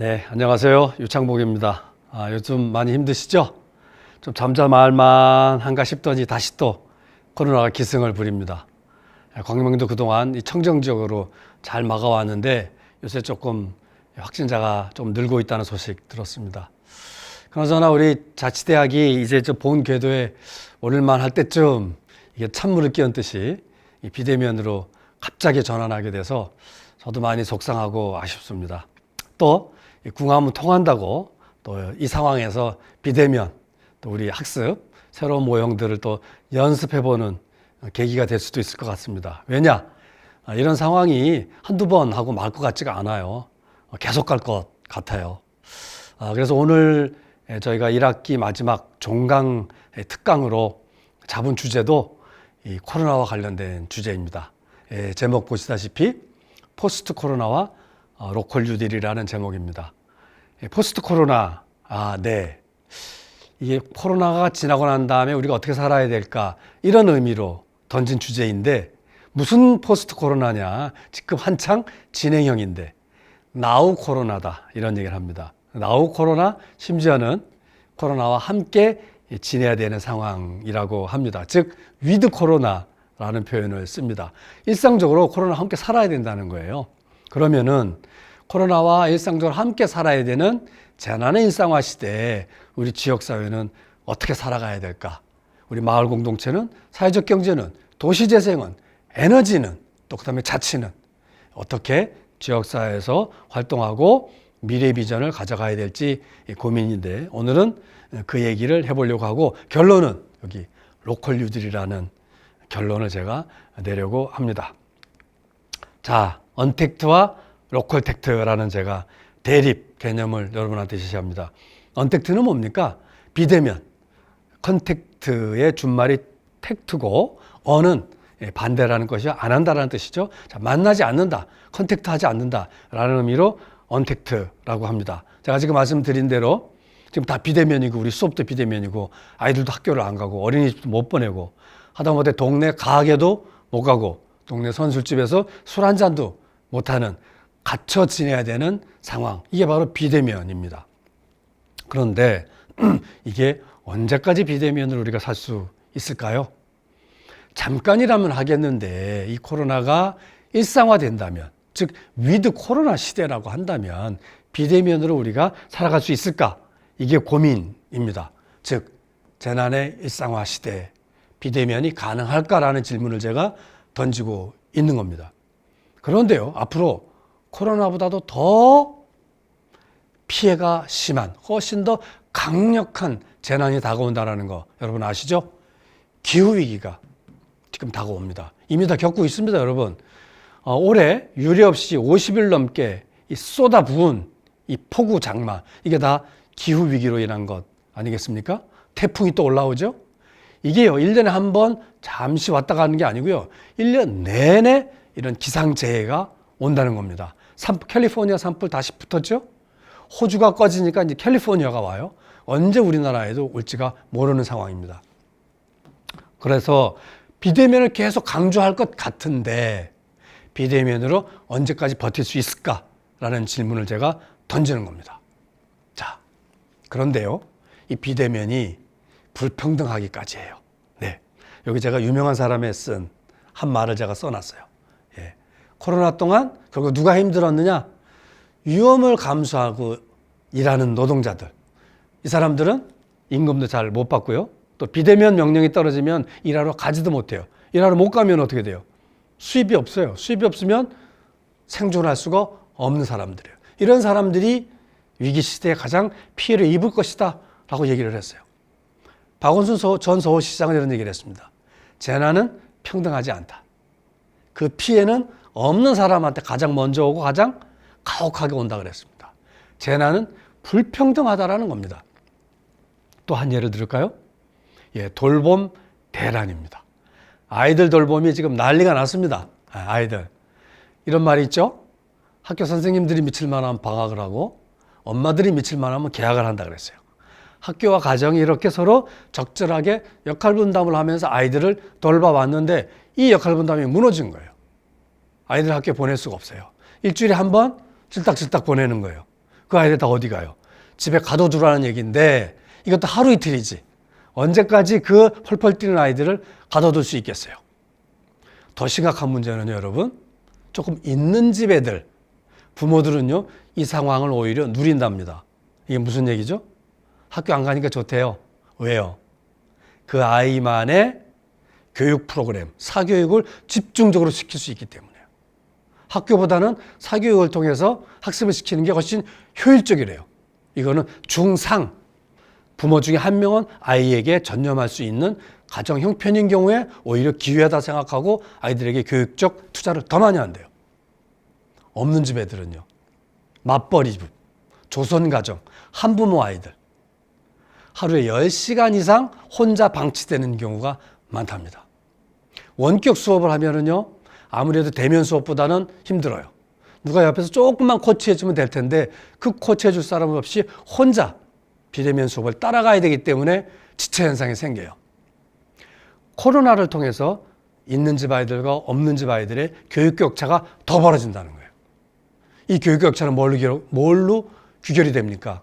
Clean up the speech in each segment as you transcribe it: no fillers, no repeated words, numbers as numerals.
네, 안녕하세요. 유창복입니다. 요즘 많이 힘드시죠? 좀 잠잠할만한가 싶더니 다시 또 코로나가 기승을 부립니다. 광명도 그동안 이 청정 지역으로 잘 막아왔는데 요새 조금 확진자가 좀 늘고 있다는 소식 들었습니다. 그나저나 우리 자치대학이 이제 본 궤도에 오를만 할 때쯤 이게 찬물을 끼얹듯이 이 비대면으로 갑자기 전환하게 돼서 저도 많이 속상하고 아쉽습니다. 또 궁합은 통한다고 또 이 상황에서 비대면 또 우리 학습 새로운 모형들을 또 연습해보는 계기가 될 수도 있을 것 같습니다. 왜냐? 이런 상황이 한두 번 하고 말 것 같지가 않아요. 계속 갈 것 같아요. 그래서 오늘 저희가 1학기 마지막 종강 특강으로 잡은 주제도 이 코로나와 관련된 주제입니다. 제목 보시다시피 포스트 코로나와 로컬 뉴딜이라는 제목입니다. 포스트 코로나, 네. 이게 코로나가 지나고 난 다음에 우리가 어떻게 살아야 될까 이런 의미로 던진 주제인데 무슨 포스트 코로나냐? 지금 한창 진행형인데 나우 코로나다 이런 얘기를 합니다. 나우 코로나 심지어는 코로나와 함께 지내야 되는 상황이라고 합니다. 즉 위드 코로나라는 표현을 씁니다. 일상적으로 코로나와 함께 살아야 된다는 거예요. 그러면은 코로나와 일상적으로 함께 살아야 되는 재난의 일상화 시대에 우리 지역사회는 어떻게 살아가야 될까? 우리 마을 공동체는, 사회적 경제는, 도시재생은, 에너지는, 또 그다음에 자치는 어떻게 지역사회에서 활동하고 미래 비전을 가져가야 될지 고민인데 오늘은 그 얘기를 해보려고 하고 결론은 여기 로컬 뉴딜이라는 결론을 제가 내려고 합니다. 자, 언택트와 로컬 텍트라는 제가 대립 개념을 여러분한테 제시합니다. 언택트는 뭡니까? 비대면. 컨택트의 준말이 텍트고 어는 반대라는 것이요. 안 한다라는 뜻이죠. 자, 만나지 않는다. 컨택트 하지 않는다라는 의미로 언택트라고 합니다. 제가 지금 말씀드린 대로 지금 다 비대면이고 우리 수업도 비대면이고 아이들도 학교를 안 가고 어린이집도 못 보내고 하다못해 동네 가게도 못 가고 동네 선술집에서 술 한 잔도 못하는 갇혀 지내야 되는 상황. 이게 바로 비대면입니다. 그런데 이게 언제까지 비대면으로 우리가 살 수 있을까요? 잠깐이라면 하겠는데 이 코로나가 일상화된다면 즉 위드 코로나 시대라고 한다면 비대면으로 우리가 살아갈 수 있을까? 이게 고민입니다. 즉 재난의 일상화 시대 비대면이 가능할까라는 질문을 제가 던지고 있는 겁니다. 그런데요, 앞으로 코로나보다도 더 피해가 심한, 훨씬 더 강력한 재난이 다가온다는 거 여러분 아시죠? 기후위기가 지금 다가옵니다. 이미 다 겪고 있습니다, 여러분. 올해 유례 없이 50일 넘게 쏟아부은 이 폭우 장마, 이게 다 기후위기로 인한 것 아니겠습니까? 태풍이 또 올라오죠? 이게요, 1년에 한 번 잠시 왔다 가는 게 아니고요. 1년 내내 이런 기상재해가 온다는 겁니다. 캘리포니아 산불 다시 붙었죠? 호주가 꺼지니까 이제 캘리포니아가 와요. 언제 우리나라에도 올지가 모르는 상황입니다. 그래서 비대면을 계속 강조할 것 같은데 비대면으로 언제까지 버틸 수 있을까라는 질문을 제가 던지는 겁니다. 자, 그런데요, 이 비대면이 불평등하기까지 해요. 네, 여기 제가 유명한 사람의 쓴 한 말을 제가 써놨어요. 코로나 동안 결국 누가 힘들었느냐? 위험을 감수하고 일하는 노동자들. 이 사람들은 임금도 잘 못 받고요. 또 비대면 명령이 떨어지면 일하러 가지도 못해요. 일하러 못 가면 어떻게 돼요? 수입이 없어요. 수입이 없으면 생존할 수가 없는 사람들이에요. 이런 사람들이 위기 시대에 가장 피해를 입을 것이다 라고 얘기를 했어요. 박원순 전 서울시장은 이런 얘기를 했습니다. 재난은 평등하지 않다. 그 피해는 없는 사람한테 가장 먼저 오고 가장 가혹하게 온다 그랬습니다. 재난은 불평등하다라는 겁니다. 또 한 예를 들을까요? 돌봄 대란입니다. 아이들 돌봄이 지금 난리가 났습니다. 아이들. 이런 말이 있죠? 학교 선생님들이 미칠 만하면 방학을 하고 엄마들이 미칠 만하면 개학을 한다 그랬어요. 학교와 가정이 이렇게 서로 적절하게 역할 분담을 하면서 아이들을 돌봐왔는데 이 역할 분담이 무너진 거예요. 아이들 학교 보낼 수가 없어요. 일주일에 한 번 질딱질딱 보내는 거예요. 그 아이들 다 어디 가요? 집에 가둬두라는 얘기인데 이것도 하루 이틀이지. 언제까지 그 펄펄 뛰는 아이들을 가둬둘 수 있겠어요? 더 심각한 문제는요, 여러분. 조금 있는 집 애들, 부모들은요, 이 상황을 오히려 누린답니다. 이게 무슨 얘기죠? 학교 안 가니까 좋대요. 왜요? 그 아이만의 교육 프로그램, 사교육을 집중적으로 시킬 수 있기 때문에요. 학교보다는 사교육을 통해서 학습을 시키는 게 훨씬 효율적이래요. 이거는 중상, 부모 중에 한 명은 아이에게 전념할 수 있는 가정 형편인 경우에 오히려 기회다 생각하고 아이들에게 교육적 투자를 더 많이 한대요. 없는 집 애들은요. 맞벌이 집, 조선가정, 한부모 아이들. 하루에 10시간 이상 혼자 방치되는 경우가 많답니다. 원격 수업을 하면은요, 아무래도 대면 수업보다는 힘들어요. 누가 옆에서 조금만 코치해주면 될 텐데 그 코치해줄 사람 없이 혼자 비대면 수업을 따라가야 되기 때문에 지체 현상이 생겨요. 코로나를 통해서 있는 집 아이들과 없는 집 아이들의 교육 격차가 더 벌어진다는 거예요. 이 교육 격차는 뭘로 귀결이 됩니까?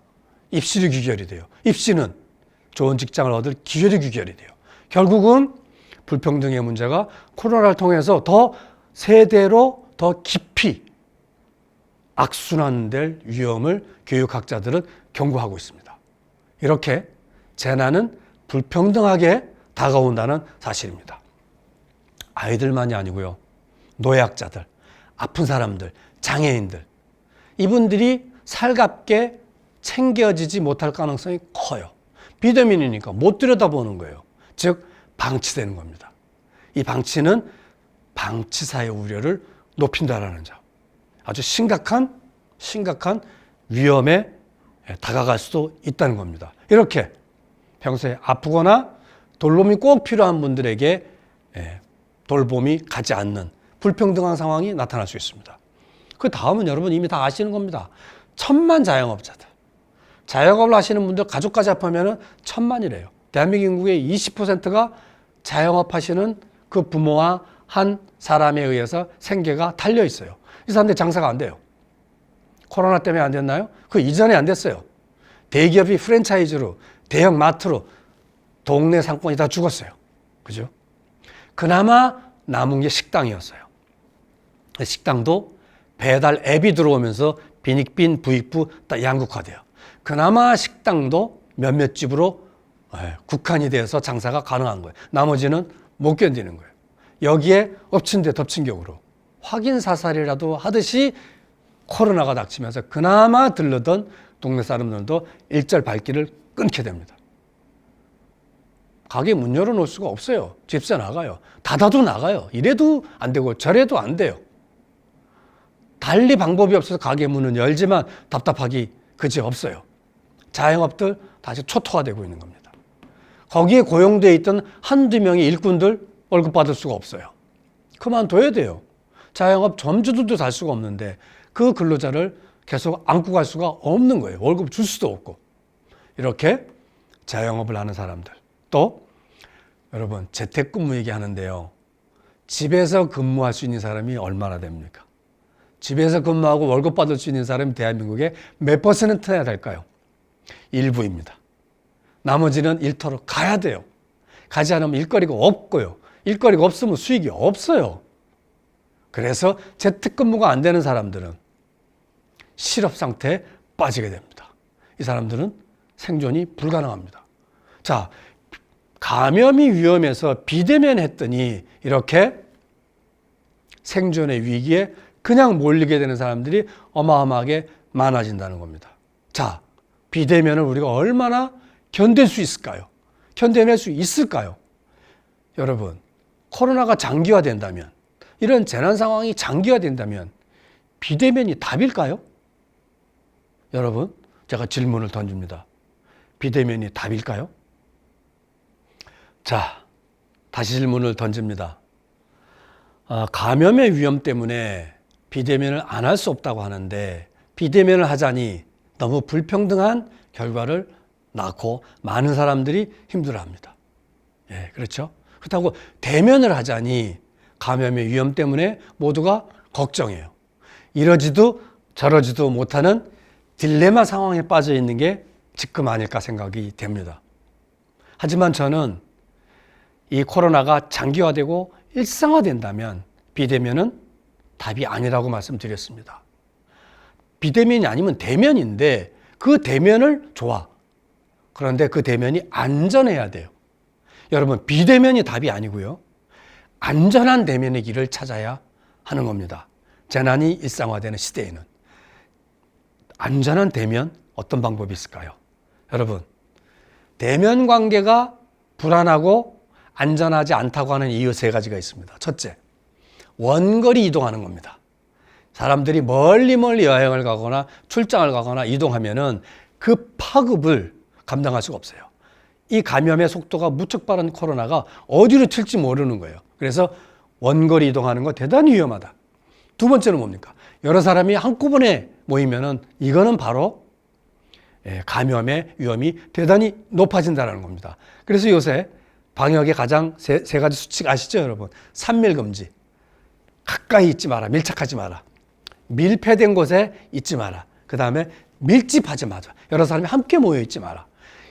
입시로 귀결이 돼요. 입시는 좋은 직장을 얻을 기회로 귀결이 돼요. 결국은 불평등의 문제가 코로나를 통해서 더 세대로 더 깊이 악순환될 위험을 교육학자들은 경고하고 있습니다. 이렇게 재난은 불평등하게 다가온다는 사실입니다. 아이들만이 아니고요. 노약자들, 아픈 사람들, 장애인들, 이분들이 살갑게 챙겨지지 못할 가능성이 커요. 비대면이니까 못 들여다보는 거예요. 즉 방치되는 겁니다. 이 방치는 방치사의 우려를 높인다라는 점. 아주 심각한 위험에 다가갈 수도 있다는 겁니다. 이렇게 평소에 아프거나 돌봄이 꼭 필요한 분들에게 돌봄이 가지 않는 불평등한 상황이 나타날 수 있습니다. 그 다음은 여러분 이미 다 아시는 겁니다. 천만 자영업자들. 자영업을 하시는 분들 가족까지 합하면 천만이래요. 대한민국 인구의 20%가 자영업 하시는 그 부모와 한 사람에 의해서 생계가 달려 있어요. 이 사람들 장사가 안 돼요. 코로나 때문에 안 됐나요? 그 이전에 안 됐어요. 대기업이 프랜차이즈로, 대형 마트로 동네 상권이 다 죽었어요. 그죠? 그나마 남은 게 식당이었어요. 식당도 배달 앱이 들어오면서 빈익빈 부익부 딱 양극화돼요. 그나마 식당도 몇몇 집으로 국한이 돼서 장사가 가능한 거예요. 나머지는 못 견디는 거예요. 여기에 엎친 데 덮친 격으로 확인 사살이라도 하듯이 코로나가 닥치면서 그나마 들르던 동네 사람들도 일절 발길을 끊게 됩니다. 가게 문 열어놓을 수가 없어요. 집세 나가요. 닫아도 나가요. 이래도 안 되고 저래도 안 돼요. 달리 방법이 없어서 가게 문은 열지만 답답하기 그지 없어요. 자영업들 다시 초토화되고 있는 겁니다. 거기에 고용되어 있던 한두 명의 일꾼들 월급 받을 수가 없어요. 그만둬야 돼요. 자영업 점주들도 살 수가 없는데 그 근로자를 계속 안고 갈 수가 없는 거예요. 월급 줄 수도 없고. 이렇게 자영업을 하는 사람들. 또 여러분 재택근무 얘기하는데요. 집에서 근무할 수 있는 사람이 얼마나 됩니까? 집에서 근무하고 월급 받을 수 있는 사람이 대한민국에 몇 %나 될까요? 일부입니다. 나머지는 일터로 가야 돼요. 가지 않으면 일거리가 없고요. 일거리가 없으면 수익이 없어요. 그래서 재택근무가 안 되는 사람들은 실업 상태에 빠지게 됩니다. 이 사람들은 생존이 불가능합니다. 자, 감염이 위험해서 비대면 했더니 이렇게 생존의 위기에 그냥 몰리게 되는 사람들이 어마어마하게 많아진다는 겁니다. 자, 비대면을 우리가 얼마나 견딜 수 있을까요? 견뎌낼 수 있을까요? 여러분, 코로나가 장기화된다면, 이런 재난 상황이 장기화된다면 비대면이 답일까요? 여러분, 제가 질문을 던집니다. 비대면이 답일까요? 자, 다시 질문을 던집니다. 감염의 위험 때문에 비대면을 안 할 수 없다고 하는데 비대면을 하자니 너무 불평등한 결과를 낳고 많은 사람들이 힘들어합니다. 예, 그렇죠? 그렇다고 대면을 하자니 감염의 위험 때문에 모두가 걱정해요. 이러지도 저러지도 못하는 딜레마 상황에 빠져 있는 게 지금 아닐까 생각이 됩니다. 하지만 저는 이 코로나가 장기화되고 일상화된다면 비대면은 답이 아니라고 말씀드렸습니다. 비대면이 아니면 대면인데 그 대면을 좋아. 그런데 그 대면이 안전해야 돼요. 여러분, 비대면이 답이 아니고요. 안전한 대면의 길을 찾아야 하는 겁니다. 재난이 일상화되는 시대에는. 안전한 대면, 어떤 방법이 있을까요? 여러분, 대면 관계가 불안하고 안전하지 않다고 하는 이유 3가지가 있습니다. 첫째, 원거리 이동하는 겁니다. 사람들이 멀리 여행을 가거나 출장을 가거나 이동하면은 그 파급을 감당할 수가 없어요. 이 감염의 속도가 무척 빠른 코로나가 어디로 튈지 모르는 거예요. 그래서 원거리 이동하는 거 대단히 위험하다. 두 번째는 뭡니까? 여러 사람이 한꺼번에 모이면은 이거는 바로 감염의 위험이 대단히 높아진다는 겁니다. 그래서 요새 방역의 가장 세 가지 수칙 아시죠, 여러분? 3밀 금지. 가까이 있지 마라. 밀착하지 마라. 밀폐된 곳에 있지 마라. 그 다음에 밀집하지 마라. 여러 사람이 함께 모여 있지 마라.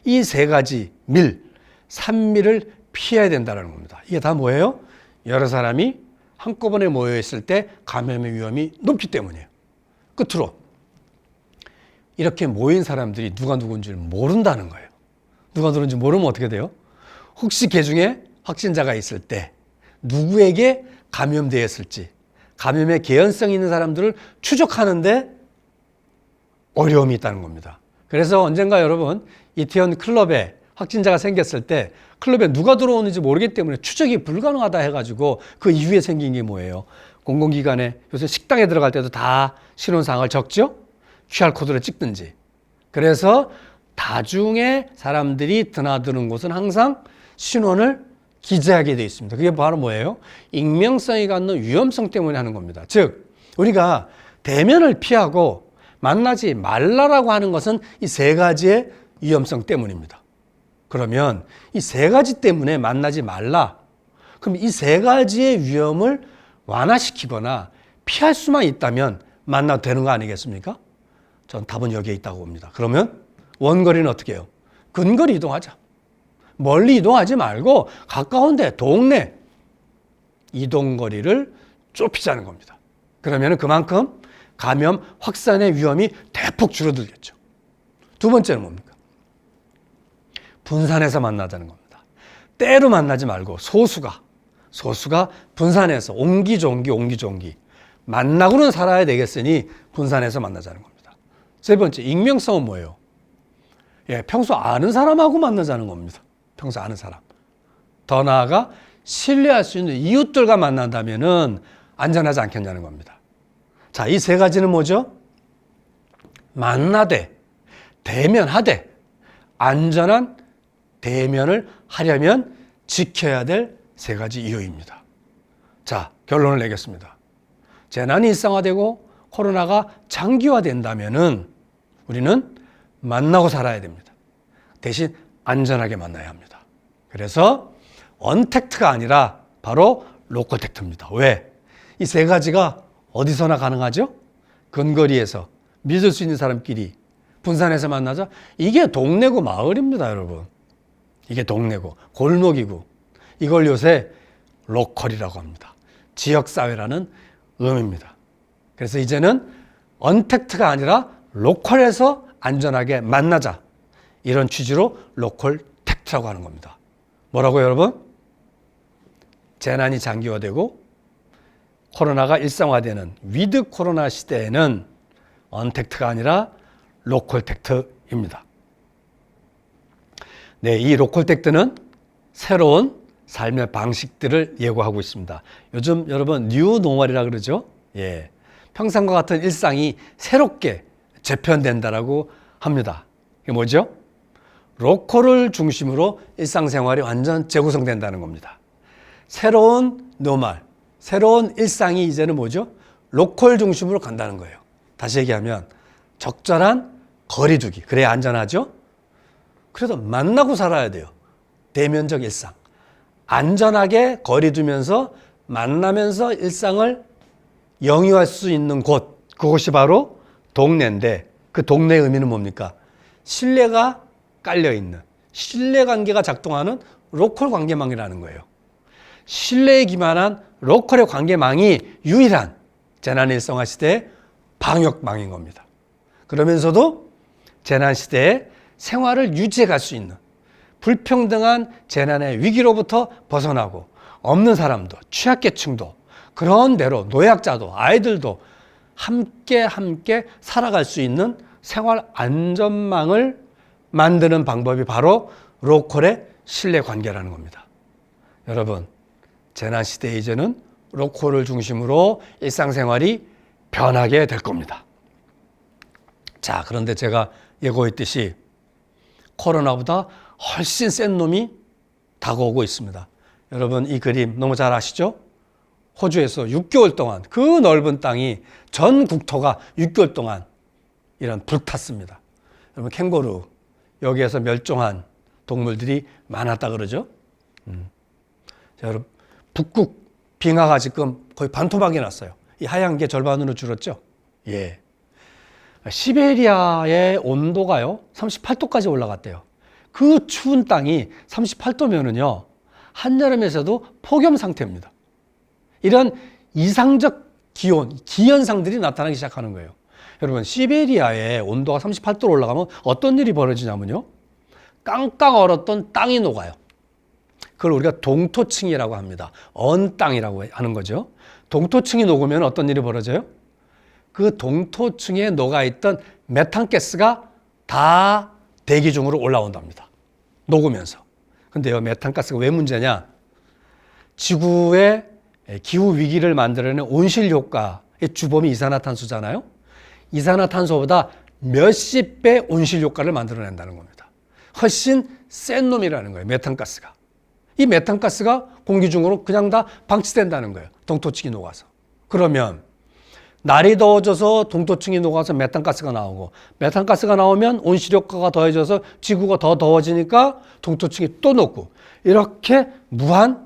이 3가지 3밀을 피해야 된다는 겁니다. 이게 다 뭐예요? 여러 사람이 한꺼번에 모여 있을 때 감염의 위험이 높기 때문이에요. 끝으로 이렇게 모인 사람들이 누가 누군지를 모른다는 거예요. 누가 누군지 모르면 어떻게 돼요? 혹시 그 중에 확진자가 있을 때 누구에게 감염되었을지, 감염의 개연성이 있는 사람들을 추적하는데 어려움이 있다는 겁니다. 그래서 언젠가 여러분, 이태원 클럽에 확진자가 생겼을 때 클럽에 누가 들어오는지 모르기 때문에 추적이 불가능하다 해가지고 그 이후에 생긴 게 뭐예요? 공공기관에 요새 식당에 들어갈 때도 다 신원사항을 적죠? QR코드를 찍든지. 그래서 다중에 사람들이 드나드는 곳은 항상 신원을 기재하게 되어 있습니다. 그게 바로 뭐예요? 익명성이 갖는 위험성 때문에 하는 겁니다. 즉, 우리가 대면을 피하고 만나지 말라라고 하는 것은 이 3가지의 위험성 때문입니다. 그러면 이 3가지 때문에 만나지 말라. 그럼 이 3가지의 위험을 완화시키거나 피할 수만 있다면 만나도 되는 거 아니겠습니까? 전 답은 여기에 있다고 봅니다. 그러면 원거리는 어떻게 해요? 근거리 이동하자. 멀리 이동하지 말고 가까운 데, 동네 이동거리를 좁히자는 겁니다. 그러면 그만큼 감염 확산의 위험이 대폭 줄어들겠죠. 두 번째는 뭡니까? 분산해서 만나자는 겁니다. 때로 만나지 말고 소수가 분산해서 옹기종기 만나고는 살아야 되겠으니 분산해서 만나자는 겁니다. 세 번째, 익명성은 뭐예요? 평소 아는 사람하고 만나자는 겁니다. 평소 아는 사람. 더 나아가 신뢰할 수 있는 이웃들과 만난다면은 안전하지 않겠냐는 겁니다. 자, 이 3가지는 뭐죠? 만나되, 대면하되, 안전한 대면을 하려면 지켜야 될 3가지 이유입니다. 자, 결론을 내겠습니다. 재난이 일상화되고 코로나가 장기화된다면은 우리는 만나고 살아야 됩니다. 대신 안전하게 만나야 합니다. 그래서 언택트가 아니라 바로 로컬택트입니다. 왜? 이 3가지가 어디서나 가능하죠? 근거리에서 믿을 수 있는 사람끼리 분산해서 만나자. 이게 동네고 마을입니다, 여러분. 이게 동네고 골목이고 이걸 요새 로컬이라고 합니다. 지역사회라는 의미입니다. 그래서 이제는 언택트가 아니라 로컬에서 안전하게 만나자. 이런 취지로 로컬 택트라고 하는 겁니다. 뭐라고요, 여러분? 재난이 장기화되고 코로나가 일상화되는 위드 코로나 시대에는 언택트가 아니라 로컬 택트입니다. 네, 이 로컬 택트는 새로운 삶의 방식들을 예고하고 있습니다. 요즘 여러분 뉴 노멀이라 그러죠? 예. 평상과 같은 일상이 새롭게 재편된다라고 합니다. 이게 뭐죠? 로컬을 중심으로 일상생활이 완전 재구성된다는 겁니다. 새로운 노멀, 새로운 일상이 이제는 뭐죠? 로컬 중심으로 간다는 거예요. 다시 얘기하면 적절한 거리 두기. 그래야 안전하죠? 그래도 만나고 살아야 돼요. 대면적 일상. 안전하게 거리 두면서 만나면서 일상을 영위할 수 있는 곳. 그것이 바로 동네인데 그 동네의 의미는 뭡니까? 신뢰가 깔려있는, 신뢰관계가 작동하는 로컬 관계망이라는 거예요. 신뢰에 기반한 로컬의 관계망이 유일한 재난일성화 시대의 방역망인 겁니다. 그러면서도 재난시대에 생활을 유지해 갈 수 있는 불평등한 재난의 위기로부터 벗어나고 없는 사람도 취약계층도 그런 대로 노약자도 아이들도 함께 살아갈 수 있는 생활 안전망을 만드는 방법이 바로 로컬의 신뢰관계라는 겁니다. 여러분, 재난시대 이제는 로컬을 중심으로 일상생활이 변하게 될 겁니다. 자, 그런데 제가 예고했듯이 코로나보다 훨씬 센 놈이 다가오고 있습니다. 여러분, 이 그림 너무 잘 아시죠? 호주에서 6개월 동안 그 넓은 땅이 전 국토가 6개월 동안 이런 불탔습니다. 여러분, 캥거루 여기에서 멸종한 동물들이 많았다 그러죠. 자, 여러분, 북극 빙하가 지금 거의 반토막이 났어요. 이 하얀 게 절반으로 줄었죠. 예. 시베리아의 온도가요 38도까지 올라갔대요. 그 추운 땅이 38도면은요 한여름에서도 폭염 상태입니다. 이런 이상적 기온, 기현상들이 나타나기 시작하는 거예요. 여러분, 시베리아의 온도가 38도로 올라가면 어떤 일이 벌어지냐면요, 깡깡 얼었던 땅이 녹아요. 그걸 우리가 동토층이라고 합니다. 언 땅이라고 하는 거죠. 동토층이 녹으면 어떤 일이 벌어져요? 그 동토층에 녹아있던 메탄가스가 다 대기 중으로 올라온답니다. 녹으면서. 근데 이 메탄가스가 왜 문제냐? 지구의 기후 위기를 만들어내는 온실 효과의 주범이 이산화탄소잖아요. 이산화탄소보다 몇십 배 온실 효과를 만들어낸다는 겁니다. 훨씬 센 놈이라는 거예요, 메탄가스가. 이 메탄가스가 공기 중으로 그냥 다 방치된다는 거예요, 동토층이 녹아서. 그러면 날이 더워져서 동토층이 녹아서 메탄가스가 나오고, 메탄가스가 나오면 온실효과가 더해져서 지구가 더 더워지니까 동토층이 또 녹고, 이렇게 무한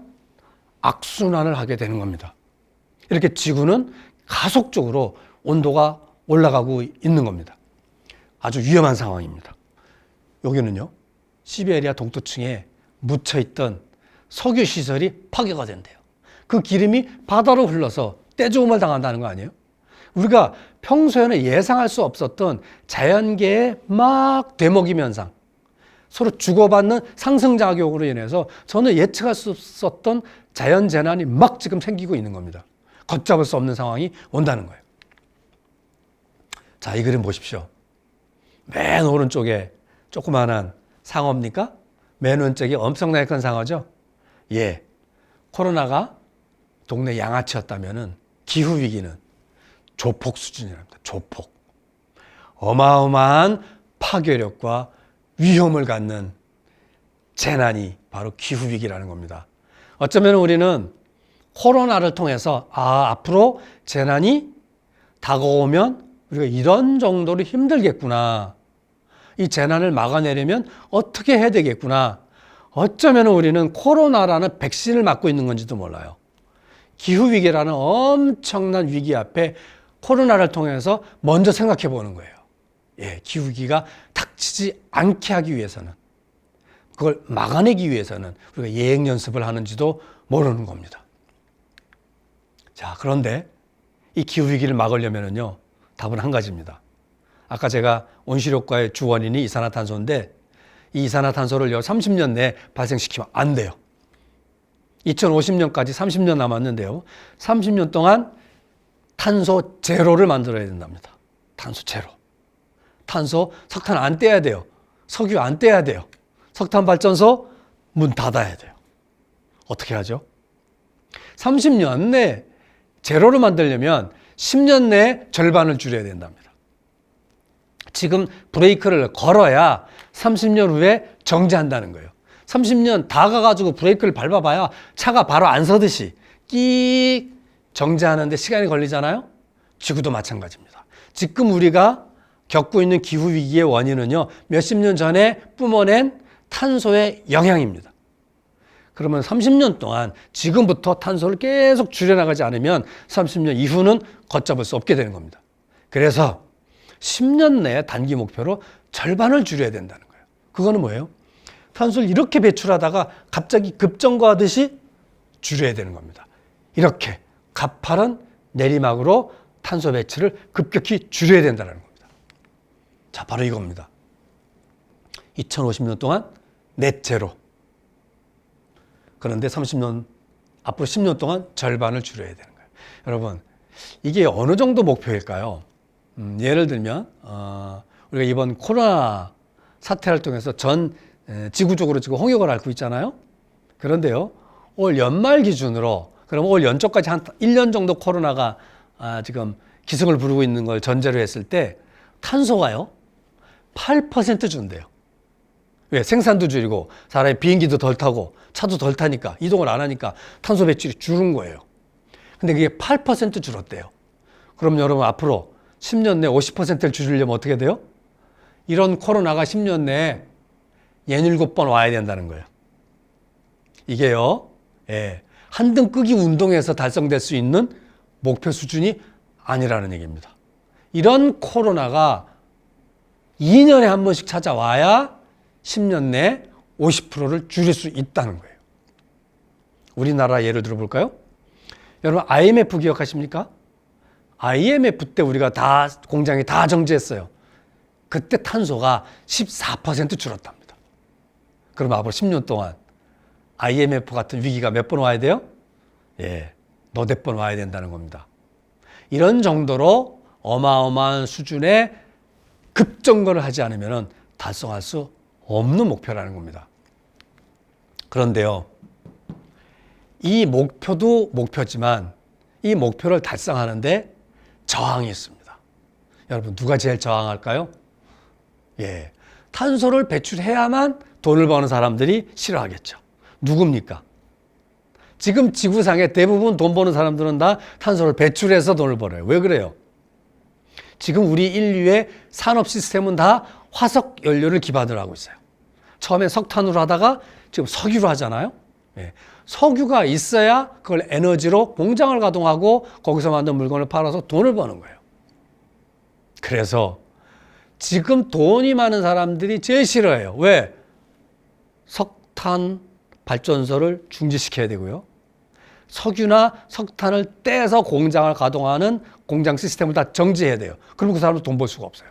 악순환을 하게 되는 겁니다. 이렇게 지구는 가속적으로 온도가 올라가고 있는 겁니다. 아주 위험한 상황입니다. 여기는요, 시베리아 동토층에 묻혀있던 석유시설이 파괴가 된대요. 그 기름이 바다로 흘러서 떼죽음을 당한다는 거 아니에요? 우리가 평소에는 예상할 수 없었던 자연계의 막 되먹임 현상, 서로 주고받는 상승작용으로 인해서 저는 예측할 수 없었던 자연재난이 막 지금 생기고 있는 겁니다. 걷잡을 수 없는 상황이 온다는 거예요. 자, 이 그림 보십시오. 맨 오른쪽에 조그마한 상어입니까? 맨 왼쪽이 엄청나게 큰 상어죠? 예. 코로나가 동네 양아치였다면은 기후위기는 조폭 수준이랍니다. 조폭. 어마어마한 파괴력과 위험을 갖는 재난이 바로 기후위기라는 겁니다. 어쩌면 우리는 코로나를 통해서 앞으로 재난이 다가오면 우리가 이런 정도로 힘들겠구나. 이 재난을 막아내려면 어떻게 해야 되겠구나. 어쩌면 우리는 코로나라는 백신을 맞고 있는 건지도 몰라요. 기후위기라는 엄청난 위기 앞에 코로나를 통해서 먼저 생각해 보는 거예요. 예, 기후위기가 닥치지 않게 하기 위해서는, 그걸 막아내기 위해서는 우리가 예행 연습을 하는지도 모르는 겁니다. 자, 그런데 이 기후위기를 막으려면요, 답은 한 가지입니다. 아까 제가 온실효과의 주원인이 이산화탄소인데, 이 이산화탄소를 30년 내에 발생시키면 안 돼요. 2050년까지 30년 남았는데요, 30년 동안 탄소 제로를 만들어야 된답니다. 탄소 제로. 탄소, 석탄 안 떼야 돼요. 석유 안 떼야 돼요. 석탄 발전소 문 닫아야 돼요. 어떻게 하죠? 30년 내에 제로를 만들려면 10년 내에 절반을 줄여야 된답니다. 지금 브레이크를 걸어야 30년 후에 정지한다는 거예요. 30년 다 가가지고 브레이크를 밟아봐야 차가 바로 안 서듯이 끼익 정지하는데 시간이 걸리잖아요. 지구도 마찬가지입니다. 지금 우리가 겪고 있는 기후위기의 원인은요, 몇십 년 전에 뿜어낸 탄소의 영향입니다. 그러면 30년 동안 지금부터 탄소를 계속 줄여나가지 않으면 30년 이후는 걷잡을 수 없게 되는 겁니다. 그래서 10년 내에 단기 목표로 절반을 줄여야 된다는 거예요. 그거는 뭐예요? 탄소를 이렇게 배출하다가 갑자기 급증가하듯이 줄여야 되는 겁니다. 이렇게 가파른 내리막으로 탄소 배출을 급격히 줄여야 된다는 겁니다. 자, 바로 이겁니다. 2050년 동안 넷제로. 그런데 앞으로 10년 동안 절반을 줄여야 되는 거예요. 여러분, 이게 어느 정도 목표일까요? 예를 들면 우리가 이번 코로나 사태를 통해서 전 지구적으로 지금 홍역을 앓고 있잖아요. 그런데요, 올 연말 기준으로, 그럼 올 연초까지 한 1년 정도 코로나가 지금 기승을 부르고 있는 걸 전제로 했을 때 탄소가요 8% 준대요. 왜? 생산도 줄이고 사람이 비행기도 덜 타고 차도 덜 타니까, 이동을 안 하니까 탄소 배출이 줄은 거예요. 근데 그게 8% 줄었대요. 그럼 여러분, 앞으로 10년 내에 50%를 줄이려면 어떻게 돼요? 이런 코로나가 10년 내에 67번 와야 된다는 거예요. 이게요, 한등 끄기 운동에서 달성될 수 있는 목표 수준이 아니라는 얘기입니다. 이런 코로나가 2년에 한 번씩 찾아와야 10년 내에 50%를 줄일 수 있다는 거예요. 우리나라 예를 들어볼까요? 여러분, IMF 기억하십니까? IMF 때 우리가 공장이 다 정지했어요. 그때 탄소가 14% 줄었답니다. 그럼 앞으로 10년 동안 IMF 같은 위기가 몇 번 와야 돼요? 너댓 번 와야 된다는 겁니다. 이런 정도로 어마어마한 수준의 급정거를 하지 않으면 달성할 수 없는 목표라는 겁니다. 그런데요, 이 목표도 목표지만 이 목표를 달성하는데 저항이 있습니다. 여러분, 누가 제일 저항할까요? 탄소를 배출해야만 돈을 버는 사람들이 싫어하겠죠. 누굽니까? 지금 지구상의 대부분 돈 버는 사람들은 다 탄소를 배출해서 돈을 벌어요. 왜 그래요? 지금 우리 인류의 산업 시스템은 다 화석 연료를 기반으로 하고 있어요. 처음에 석탄으로 하다가 지금 석유로 하잖아요. 석유가 있어야 그걸 에너지로 공장을 가동하고 거기서 만든 물건을 팔아서 돈을 버는 거예요. 그래서 지금 돈이 많은 사람들이 제일 싫어해요. 왜? 석탄 발전소를 중지시켜야 되고요. 석유나 석탄을 떼서 공장을 가동하는 공장 시스템을 다 정지해야 돼요. 그러면 그 사람은 돈 벌 수가 없어요.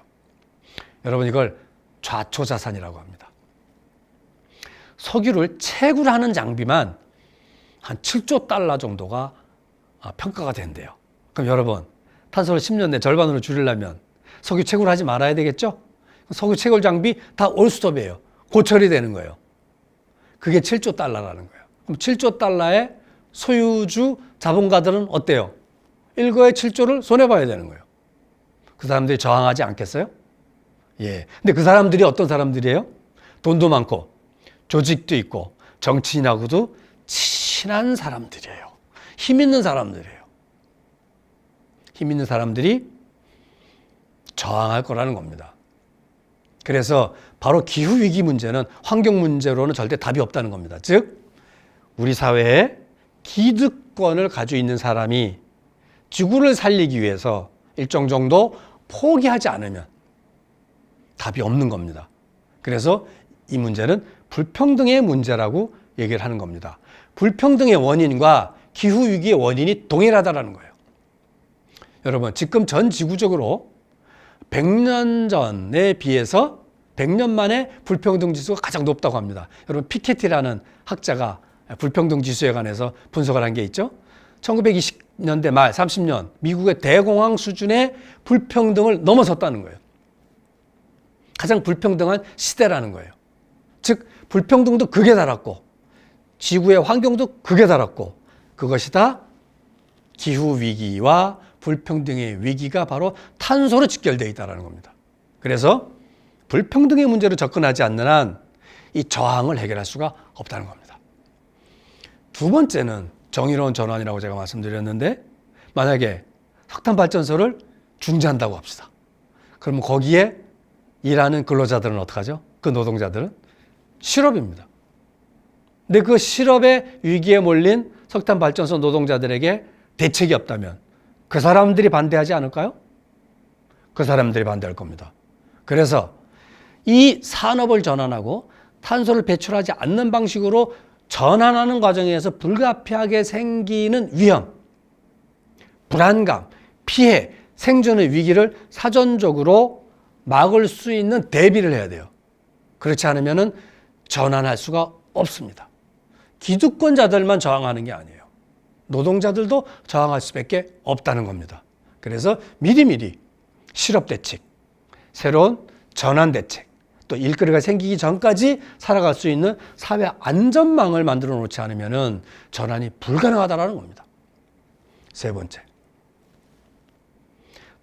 여러분, 이걸 좌초자산이라고 합니다. 석유를 채굴하는 장비만 한 7조 달러 정도가 평가가 된대요. 그럼 여러분, 탄소를 10년 내 절반으로 줄이려면 석유 채굴을 하지 말아야 되겠죠? 석유 채굴 장비 다 올스톱이에요. 고철이 되는 거예요. 그게 7조 달러라는 거예요. 그럼 7조 달러의 소유주 자본가들은 어때요? 1거에 7조를 손해봐야 되는 거예요. 그 사람들이 저항하지 않겠어요? 근데 그 사람들이 어떤 사람들이에요? 돈도 많고 조직도 있고 정치인하고도 친한 사람들이에요. 힘 있는 사람들이에요. 힘 있는 사람들이 저항할 거라는 겁니다. 그래서 바로 기후위기 문제는 환경 문제로는 절대 답이 없다는 겁니다. 즉, 우리 사회에 기득권을 가지고 있는 사람이 지구를 살리기 위해서 일정 정도 포기하지 않으면 답이 없는 겁니다. 그래서 이 문제는 불평등의 문제라고 얘기를 하는 겁니다. 불평등의 원인과 기후위기의 원인이 동일하다는 거예요. 여러분, 지금 전 지구적으로 100년 전에 비해서 100년 만에 불평등 지수가 가장 높다고 합니다. 여러분, 피케티라는 학자가 불평등 지수에 관해서 분석을 한 게 있죠. 1920년대 말 30년 미국의 대공황 수준의 불평등을 넘어섰다는 거예요. 가장 불평등한 시대라는 거예요. 즉, 불평등도 극에 달았고 지구의 환경도 극에 달았고 그것이 다 기후위기와 불평등의 위기가 바로 탄소로 직결되어 있다는 겁니다. 그래서 불평등의 문제로 접근하지 않는 한 이 저항을 해결할 수가 없다는 겁니다. 두 번째는 정의로운 전환이라고 제가 말씀드렸는데, 만약에 석탄 발전소를 중지한다고 합시다. 그러면 거기에 일하는 근로자들은 어떡하죠? 그 노동자들은 실업입니다. 근데 그 실업의 위기에 몰린 석탄 발전소 노동자들에게 대책이 없다면 그 사람들이 반대하지 않을까요? 그 사람들이 반대할 겁니다. 그래서 이 산업을 전환하고 탄소를 배출하지 않는 방식으로 전환하는 과정에서 불가피하게 생기는 위험, 불안감, 피해, 생존의 위기를 사전적으로 막을 수 있는 대비를 해야 돼요. 그렇지 않으면 전환할 수가 없습니다. 기득권자들만 저항하는 게 아니에요. 노동자들도 저항할 수밖에 없다는 겁니다. 그래서 미리미리 실업 대책, 새로운 전환 대책, 또 일거리가 생기기 전까지 살아갈 수 있는 사회 안전망을 만들어 놓지 않으면 전환이 불가능하다는 겁니다. 세 번째,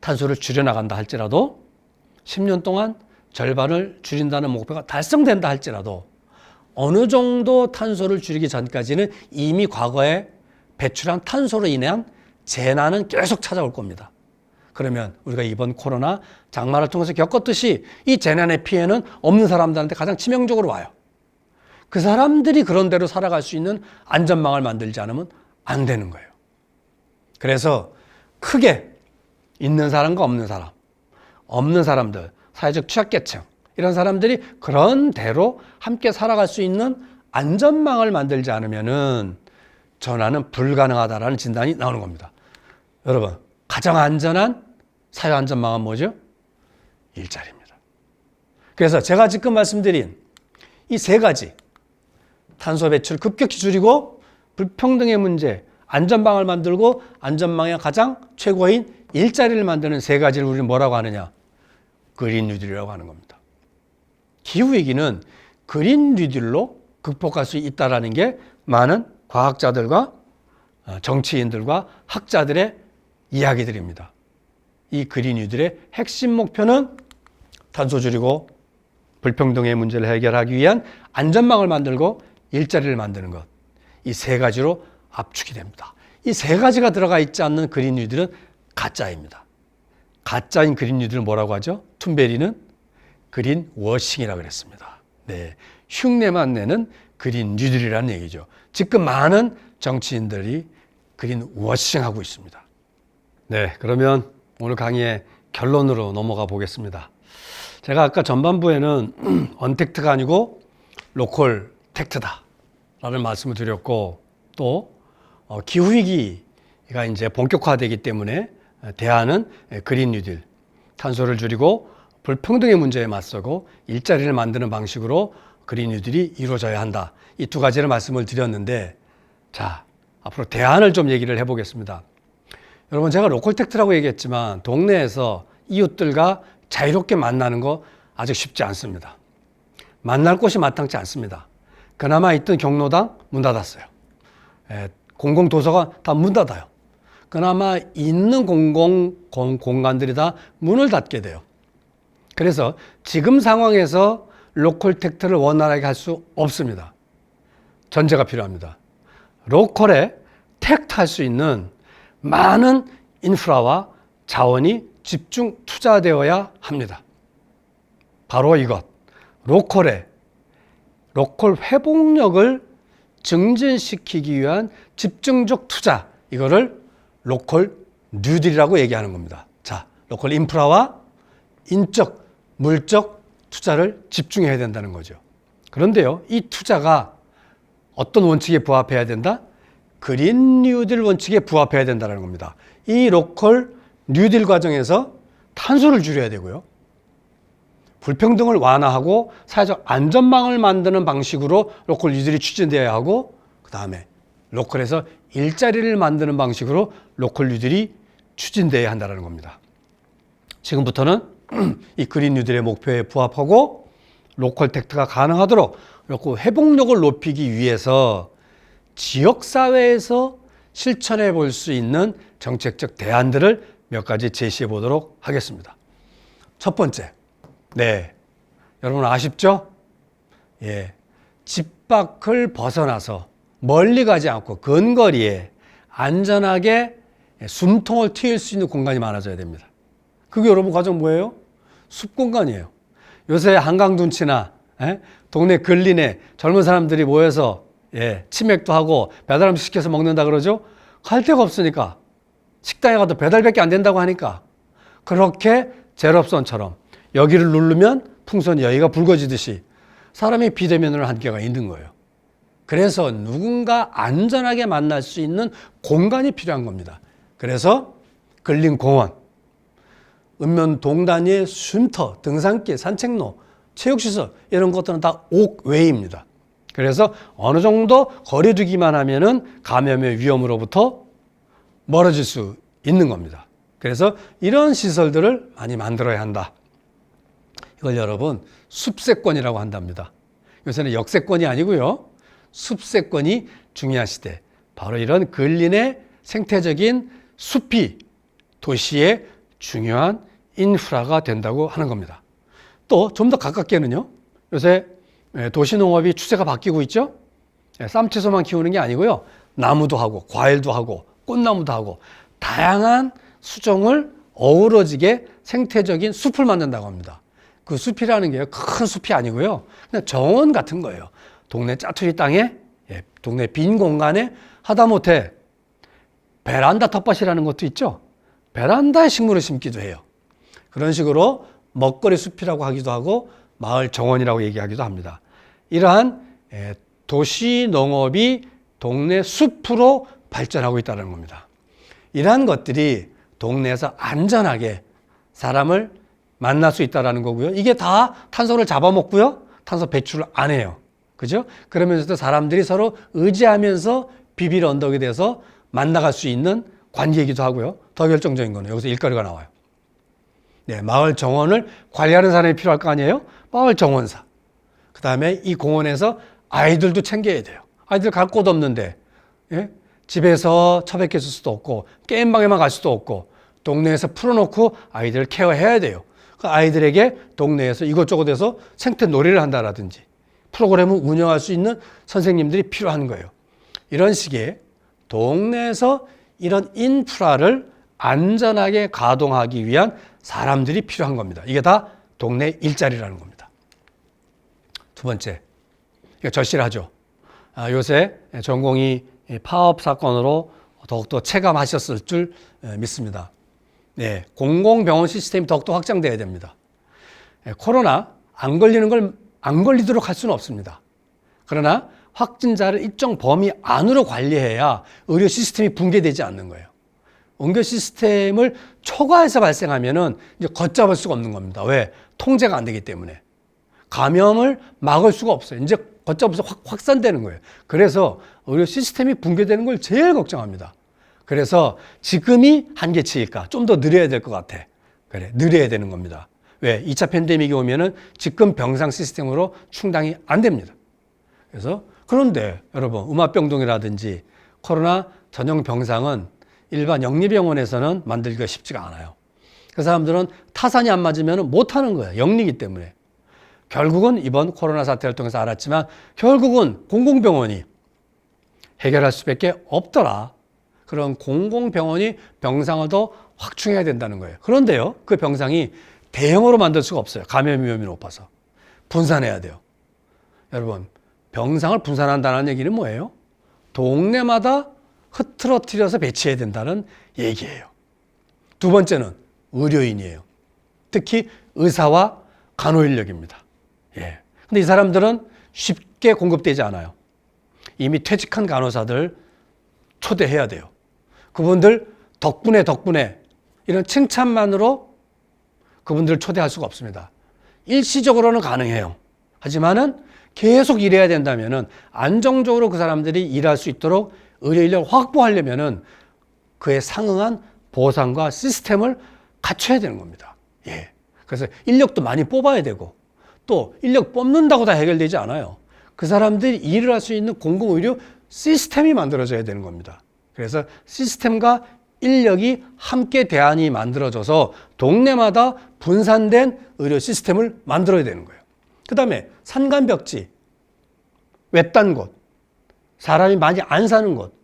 탄소를 줄여나간다 할지라도 10년 동안 절반을 줄인다는 목표가 달성된다 할지라도 어느 정도 탄소를 줄이기 전까지는 이미 과거에 배출한 탄소로 인한 재난은 계속 찾아올 겁니다. 그러면 우리가 이번 코로나 장마를 통해서 겪었듯이 이 재난의 피해는 없는 사람들한테 가장 치명적으로 와요. 그 사람들이 그런 대로 살아갈 수 있는 안전망을 만들지 않으면 안 되는 거예요. 그래서 크게 있는 사람과 없는 사람, 없는 사람들, 사회적 취약계층 이런 사람들이 그런 대로 함께 살아갈 수 있는 안전망을 만들지 않으면 전환은 불가능하다라는 진단이 나오는 겁니다. 여러분, 가장 안전한 사회 안전망은 뭐죠? 일자리입니다. 그래서 제가 지금 말씀드린 이 세 가지, 탄소 배출 급격히 줄이고 불평등의 문제, 안전망을 만들고 안전망의 가장 최고인 일자리를 만드는 세 가지를 우리는 뭐라고 하느냐? 그린 뉴딜이라고 하는 겁니다. 기후위기는 그린 뉴딜로 극복할 수 있다는 게 많은 과학자들과 정치인들과 학자들의 이야기들입니다. 이 그린 뉴딜의 핵심 목표는 탄소 줄이고 불평등의 문제를 해결하기 위한 안전망을 만들고 일자리를 만드는 것. 이 세 가지로 압축이 됩니다. 이 세 가지가 들어가 있지 않는 그린 뉴딜은 가짜입니다. 가짜인 그린 뉴딜을 뭐라고 하죠? 툰베리는 그린 워싱이라고 그랬습니다. 네, 흉내만 내는 그린 뉴딜이라는 얘기죠. 지금 많은 정치인들이 그린 워싱하고 있습니다. 네, 그러면 오늘 강의의 결론으로 넘어가 보겠습니다. 제가 아까 전반부에는 언택트가 아니고 로컬 텍트다 라는 말씀을 드렸고, 또 기후위기가 이제 본격화되기 때문에 대안은 그린 뉴딜, 탄소를 줄이고 불평등의 문제에 맞서고 일자리를 만드는 방식으로 그린 뉴딜이 이루어져야 한다. 이 두 가지를 말씀을 드렸는데, 자, 앞으로 대안을 좀 얘기를 해보겠습니다. 여러분, 제가 로컬텍트라고 얘기했지만 동네에서 이웃들과 자유롭게 만나는 거 아직 쉽지 않습니다. 만날 곳이 마땅치 않습니다. 그나마 있던 경로당 문 닫았어요. 공공도서관 다 문 닫아요. 그나마 있는 공간들이 다 문을 닫게 돼요. 그래서 지금 상황에서 로컬텍트를 원활하게 할 수 없습니다. 전제가 필요합니다. 로컬에 텍트할 수 있는 많은 인프라와 자원이 집중 투자되어야 합니다. 바로 이것, 로컬 회복력을 증진시키기 위한 집중적 투자, 이거를 로컬 뉴딜이라고 얘기하는 겁니다. 자, 로컬 인프라와 인적, 물적 투자를 집중해야 된다는 거죠. 그런데요, 이 투자가 어떤 원칙에 부합해야 된다? 그린 뉴딜 원칙에 부합해야 된다는 겁니다. 이 로컬 뉴딜 과정에서 탄소를 줄여야 되고요. 불평등을 완화하고 사회적 안전망을 만드는 방식으로 로컬 뉴딜이 추진되어야 하고, 그 다음에 로컬에서 일자리를 만드는 방식으로 로컬 뉴딜이 추진되어야 한다는 겁니다. 지금부터는 이 그린 뉴딜의 목표에 부합하고 로컬 텍트가 가능하도록 로컬 회복력을 높이기 위해서 지역사회에서 실천해 볼 수 있는 정책적 대안들을 몇 가지 제시해 보도록 하겠습니다. 첫 번째, 네, 여러분 아쉽죠? 예, 집 밖을 벗어나서 멀리 가지 않고 근거리에 안전하게 숨통을 트일 수 있는 공간이 많아져야 됩니다. 그게 여러분 과정 뭐예요? 숲 공간이에요. 요새 한강둔치나 동네 근린에 젊은 사람들이 모여서 치맥도 하고 배달 음식 시켜서 먹는다 그러죠? 갈 데가 없으니까 식당에 가도 배달밖에 안 된다고 하니까 그렇게 제럽선처럼 여기를 누르면 풍선이 여기가 붉어지듯이 사람의 비대면으로 한계가 있는 거예요. 그래서 누군가 안전하게 만날 수 있는 공간이 필요한 겁니다. 그래서 근린공원, 읍면동단위의 쉼터, 등산길, 산책로, 체육시설 이런 것들은 다 옥외입니다. 그래서 어느 정도 거리 두기만 하면은 감염의 위험으로부터 멀어질 수 있는 겁니다. 그래서 이런 시설들을 많이 만들어야 한다. 이걸 여러분 숲세권이라고 한답니다. 요새는 역세권이 아니고요. 숲세권이 중요한 시대. 바로 이런 근린의 생태적인 숲이 도시의 중요한 인프라가 된다고 하는 겁니다. 또 좀 더 가깝게는요. 요새 도시농업이 추세가 바뀌고 있죠. 쌈채소만 키우는 게 아니고요. 나무도 하고 과일도 하고 꽃나무도 하고 다양한 수종을 어우러지게 생태적인 숲을 만든다고 합니다. 그 숲이라는 게 큰 숲이 아니고요. 그냥 정원 같은 거예요. 동네 짜투리 땅에, 동네 빈 공간에 하다못해 베란다 텃밭이라는 것도 있죠. 베란다에 식물을 심기도 해요. 그런 식으로 먹거리 숲이라고 하기도 하고 마을 정원이라고 얘기하기도 합니다. 이러한 도시 농업이 동네 숲으로 발전하고 있다는 겁니다. 이러한 것들이 동네에서 안전하게 사람을 만날 수 있다는 거고요. 이게 다 탄소를 잡아먹고요. 탄소 배출을 안 해요. 그죠? 그러면서도 사람들이 서로 의지하면서 비빌 언덕이 돼서 만나갈 수 있는 관계이기도 하고요. 더 결정적인 거는 여기서 일거리가 나와요. 네, 마을 정원을 관리하는 사람이 필요할 거 아니에요? 마을 정원사. 그 다음에 이 공원에서 아이들도 챙겨야 돼요. 아이들 갈 곳 없는데, 집에서 처박혀 있을 수도 없고, 게임방에만 갈 수도 없고, 동네에서 풀어놓고 아이들을 케어해야 돼요. 그 아이들에게 동네에서 이것저것에서 생태 놀이를 한다라든지, 프로그램을 운영할 수 있는 선생님들이 필요한 거예요. 이런 식의 동네에서 이런 인프라를 안전하게 가동하기 위한 사람들이 필요한 겁니다. 이게 다 동네 일자리라는 겁니다. 두 번째, 절실하죠. 요새 전공이 파업 사건으로 더욱더 체감하셨을 줄 믿습니다. 네, 공공병원 시스템이 더욱더 확장돼야 됩니다. 코로나 안 걸리도록 할 수는 없습니다. 그러나 확진자를 일정 범위 안으로 관리해야 의료 시스템이 붕괴되지 않는 거예요. 응급 시스템을 초과해서 발생하면은 이제 걷잡을 수가 없는 겁니다. 왜? 통제가 안 되기 때문에. 감염을 막을 수가 없어요. 이제 걷잡아서 확산되는 거예요. 그래서 의료 시스템이 붕괴되는 걸 제일 걱정합니다. 그래서 지금이 한계치일까? 좀 더 느려야 될 것 같아. 그래, 느려야 되는 겁니다. 왜? 2차 팬데믹이 오면은 지금 병상 시스템으로 충당이 안 됩니다. 그래서 그런데 여러분 음압병동이라든지 코로나 전용 병상은 일반 영리병원에서는 만들기가 쉽지가 않아요. 그 사람들은 타산이 안 맞으면 못하는 거예요. 영리기 때문에. 결국은 이번 코로나 사태를 통해서 알았지만 결국은 공공병원이 해결할 수밖에 없더라. 그런 공공병원이 병상을 더 확충해야 된다는 거예요. 그런데요, 그 병상이 대형으로 만들 수가 없어요. 감염 위험이 높아서. 분산해야 돼요. 여러분, 병상을 분산한다는 얘기는 뭐예요? 동네마다 흐트러뜨려서 배치해야 된다는 얘기예요. 두 번째는 의료인이에요. 특히 의사와 간호인력입니다. 예. 근데 이 사람들은 쉽게 공급되지 않아요. 이미 퇴직한 간호사들 초대해야 돼요. 그분들 덕분에 이런 칭찬만으로 그분들을 초대할 수가 없습니다. 일시적으로는 가능해요. 하지만은 계속 일해야 된다면은 안정적으로 그 사람들이 일할 수 있도록 의료 인력을 확보하려면은 그에 상응한 보상과 시스템을 갖춰야 되는 겁니다. 예. 그래서 인력도 많이 뽑아야 되고 또 인력 뽑는다고 다 해결되지 않아요. 그 사람들이 일을 할 수 있는 공공의료 시스템이 만들어져야 되는 겁니다. 그래서 시스템과 인력이 함께 대안이 만들어져서 동네마다 분산된 의료 시스템을 만들어야 되는 거예요. 그 다음에 산간벽지, 외딴 곳, 사람이 많이 안 사는 곳,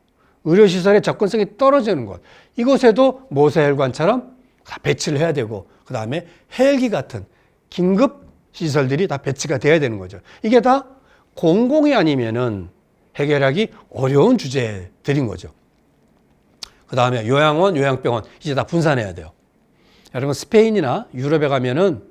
의료시설의 접근성이 떨어지는 곳, 이곳에도 모세혈관처럼 다 배치를 해야 되고 그 다음에 헬기 같은 긴급 시설들이 다 배치가 돼야 되는 거죠. 이게 다 공공이 아니면은 해결하기 어려운 주제들인 거죠. 그 다음에 요양원, 요양병원 이제 다 분산해야 돼요. 여러분 스페인이나 유럽에 가면은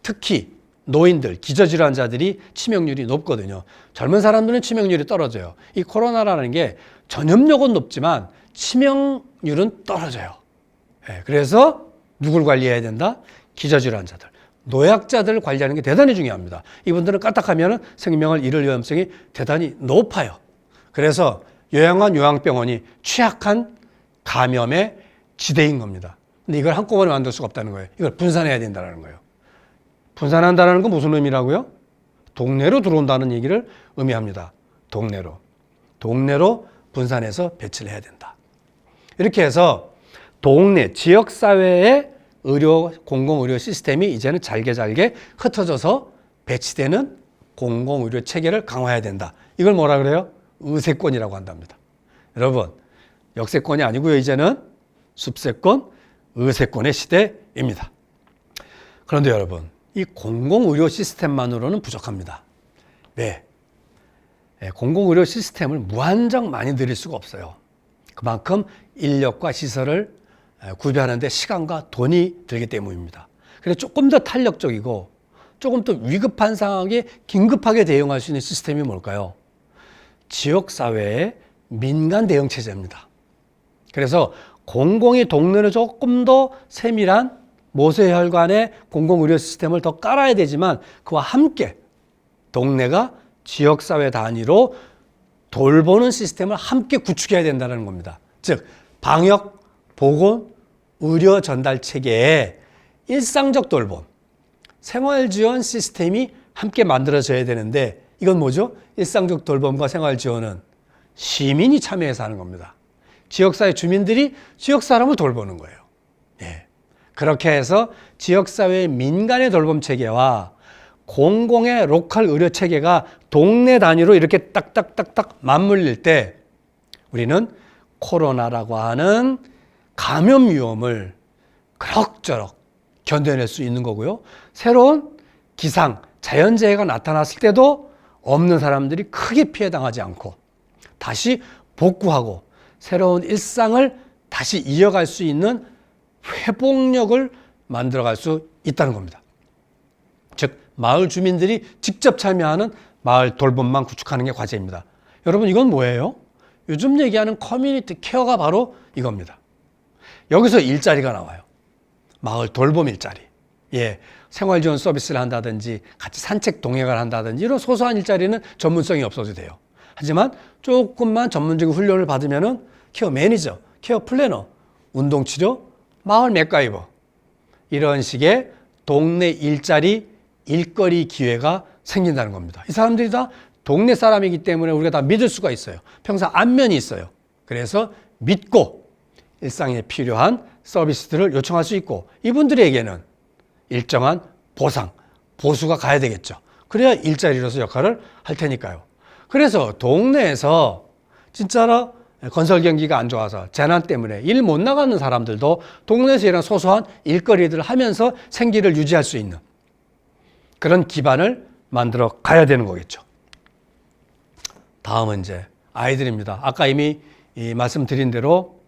특히 노인들, 기저질환자들이 치명률이 높거든요. 젊은 사람들은 치명률이 떨어져요. 이 코로나라는 게 전염력은 높지만 치명률은 떨어져요. 그래서 누굴 관리해야 된다? 기저질환자들, 노약자들을 관리하는 게 대단히 중요합니다. 이분들은 까딱하면 생명을 잃을 위험성이 대단히 높아요. 그래서 요양원, 요양병원이 취약한 감염의 지대인 겁니다. 근데 이걸 한꺼번에 만들 수가 없다는 거예요. 이걸 분산해야 된다는 거예요. 분산한다는 건 무슨 의미라고요? 동네로 들어온다는 얘기를 의미합니다. 동네로 분산해서 배치를 해야 된다. 이렇게 해서 동네, 지역사회의 공공의료 시스템이 이제는 잘게 흩어져서 배치되는 공공의료 체계를 강화해야 된다. 이걸 뭐라 그래요? 의세권이라고 한답니다. 여러분, 역세권이 아니고요. 이제는 숲세권, 의세권의 시대입니다. 그런데 여러분, 이 공공의료 시스템만으로는 부족합니다. 네. 공공의료 시스템을 무한정 많이 들일 수가 없어요. 그만큼 인력과 시설을 구비하는 데 시간과 돈이 들기 때문입니다. 그래서 조금 더 탄력적이고 조금 더 위급한 상황에 긴급하게 대응할 수 있는 시스템이 뭘까요? 지역사회의 민간 대응 체제입니다. 그래서 공공의 동네를 조금 더 세밀한 모세혈관의 공공의료 시스템을 더 깔아야 되지만 그와 함께 동네가 지역사회 단위로 돌보는 시스템을 함께 구축해야 된다는 겁니다. 즉 방역, 보건, 의료 전달 체계에 일상적 돌봄, 생활지원 시스템이 함께 만들어져야 되는데 이건 뭐죠? 일상적 돌봄과 생활지원은 시민이 참여해서 하는 겁니다. 지역사회 주민들이 지역사람을 돌보는 거예요. 그렇게 해서 지역사회의 민간의 돌봄 체계와 공공의 로컬 의료 체계가 동네 단위로 이렇게 딱딱딱딱 맞물릴 때 우리는 코로나라고 하는 감염 위험을 그럭저럭 견뎌낼 수 있는 거고요. 새로운 기상, 자연재해가 나타났을 때도 없는 사람들이 크게 피해당하지 않고 다시 복구하고 새로운 일상을 다시 이어갈 수 있는 회복력을 만들어갈 수 있다는 겁니다. 즉 마을 주민들이 직접 참여하는 마을 돌봄망 구축하는 게 과제입니다. 여러분 이건 뭐예요? 요즘 얘기하는 커뮤니티 케어가 바로 이겁니다. 여기서 일자리가 나와요. 마을 돌봄 일자리. 생활지원 서비스를 한다든지 같이 산책 동행을 한다든지 이런 소소한 일자리는 전문성이 없어도 돼요. 하지만 조금만 전문적인 훈련을 받으면은 케어 매니저, 케어 플래너, 운동치료, 마을 맥가이버 이런 식의 동네 일자리, 일거리 기회가 생긴다는 겁니다. 이 사람들이 다 동네 사람이기 때문에 우리가 다 믿을 수가 있어요. 평소 안면이 있어요. 그래서 믿고 일상에 필요한 서비스들을 요청할 수 있고 이분들에게는 일정한 보상, 보수가 가야 되겠죠. 그래야 일자리로서 역할을 할 테니까요. 그래서 동네에서 진짜로 건설 경기가 안 좋아서 재난 때문에 일 못 나가는 사람들도 동네에서 이런 소소한 일거리들을 하면서 생계를 유지할 수 있는 그런 기반을 만들어 가야 되는 거겠죠. 다음은 이제 아이들입니다. 아까 이미 말씀드린 대로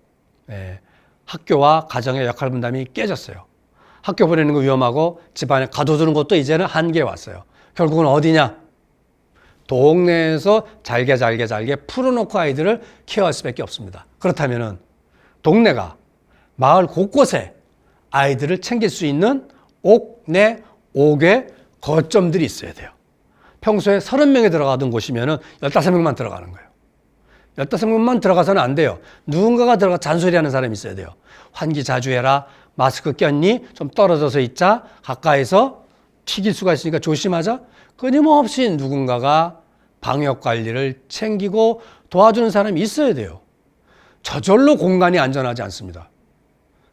학교와 가정의 역할 분담이 깨졌어요. 학교 보내는 거 위험하고 집안에 가둬두는 것도 이제는 한계에 왔어요. 결국은 어디냐? 동네에서 잘게 풀어놓고 아이들을 케어할 수밖에 없습니다. 그렇다면은 동네가 마을 곳곳에 아이들을 챙길 수 있는 옥내, 옥외 거점들이 있어야 돼요. 평소에 30명이 들어가던 곳이면은 15명만 들어가는 거예요. 15명만 들어가서는 안 돼요. 누군가가 들어가 잔소리하는 사람이 있어야 돼요. 환기 자주 해라. 마스크 꼈니? 좀 떨어져서 있자. 가까이서 튀길 수가 있으니까 조심하자. 끊임없이 누군가가 방역 관리를 챙기고 도와주는 사람이 있어야 돼요. 저절로 공간이 안전하지 않습니다.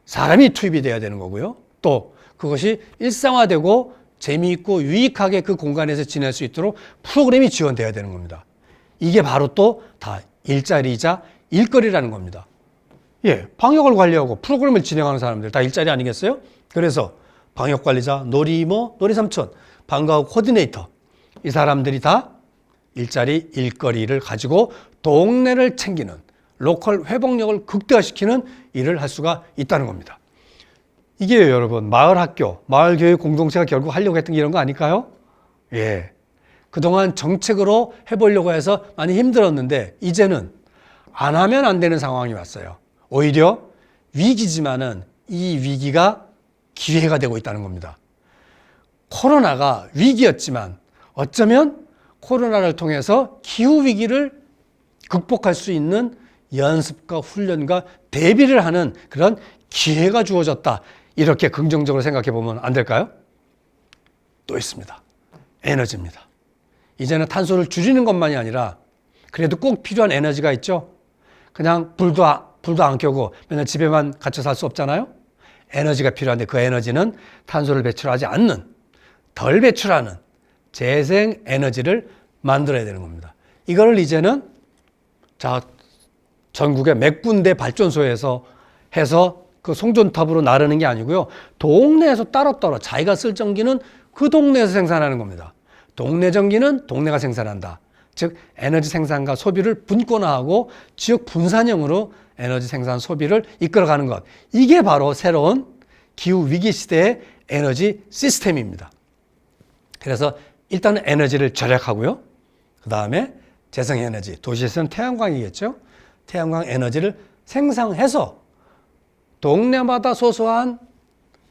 사람이 투입이 돼야 되는 거고요. 또 그것이 일상화되고 재미있고 유익하게 그 공간에서 지낼 수 있도록 프로그램이 지원돼야 되는 겁니다. 이게 바로 또 다 일자리이자 일거리라는 겁니다. 방역을 관리하고 프로그램을 진행하는 사람들 다 일자리 아니겠어요? 그래서 방역관리자, 놀이이모, 놀이삼촌, 방과후 코디네이터 이 사람들이 다 일자리, 일거리를 가지고 동네를 챙기는 로컬 회복력을 극대화시키는 일을 할 수가 있다는 겁니다. 이게 여러분 마을 학교, 마을 교육 공동체가 결국 하려고 했던 게 이런 거 아닐까요? 예. 그동안 정책으로 해보려고 해서 많이 힘들었는데 이제는 안 하면 안 되는 상황이 왔어요. 오히려 위기지만은 이 위기가 기회가 되고 있다는 겁니다. 코로나가 위기였지만 어쩌면 코로나를 통해서 기후 위기를 극복할 수 있는 연습과 훈련과 대비를 하는 그런 기회가 주어졌다. 이렇게 긍정적으로 생각해 보면 안 될까요? 또 있습니다. 에너지입니다. 이제는 탄소를 줄이는 것만이 아니라 그래도 꼭 필요한 에너지가 있죠. 그냥 불도 안 켜고 맨날 집에만 갇혀 살 수 없잖아요. 에너지가 필요한데 그 에너지는 탄소를 배출하지 않는, 덜 배출하는 재생 에너지를 만들어야 되는 겁니다. 이거를 이제는 전국의 몇 군데 발전소에서 해서 그 송전탑으로 나르는 게 아니고요. 동네에서 따로따로 자기가 쓸 전기는 그 동네에서 생산하는 겁니다. 동네 전기는 동네가 생산한다. 즉 에너지 생산과 소비를 분권화하고 지역 분산형으로 에너지 생산 소비를 이끌어가는 것. 이게 바로 새로운 기후 위기 시대의 에너지 시스템입니다. 그래서 일단은 에너지를 절약하고요. 그 다음에 재생에너지, 도시에서는 태양광이겠죠. 태양광 에너지를 생산해서 동네마다 소소한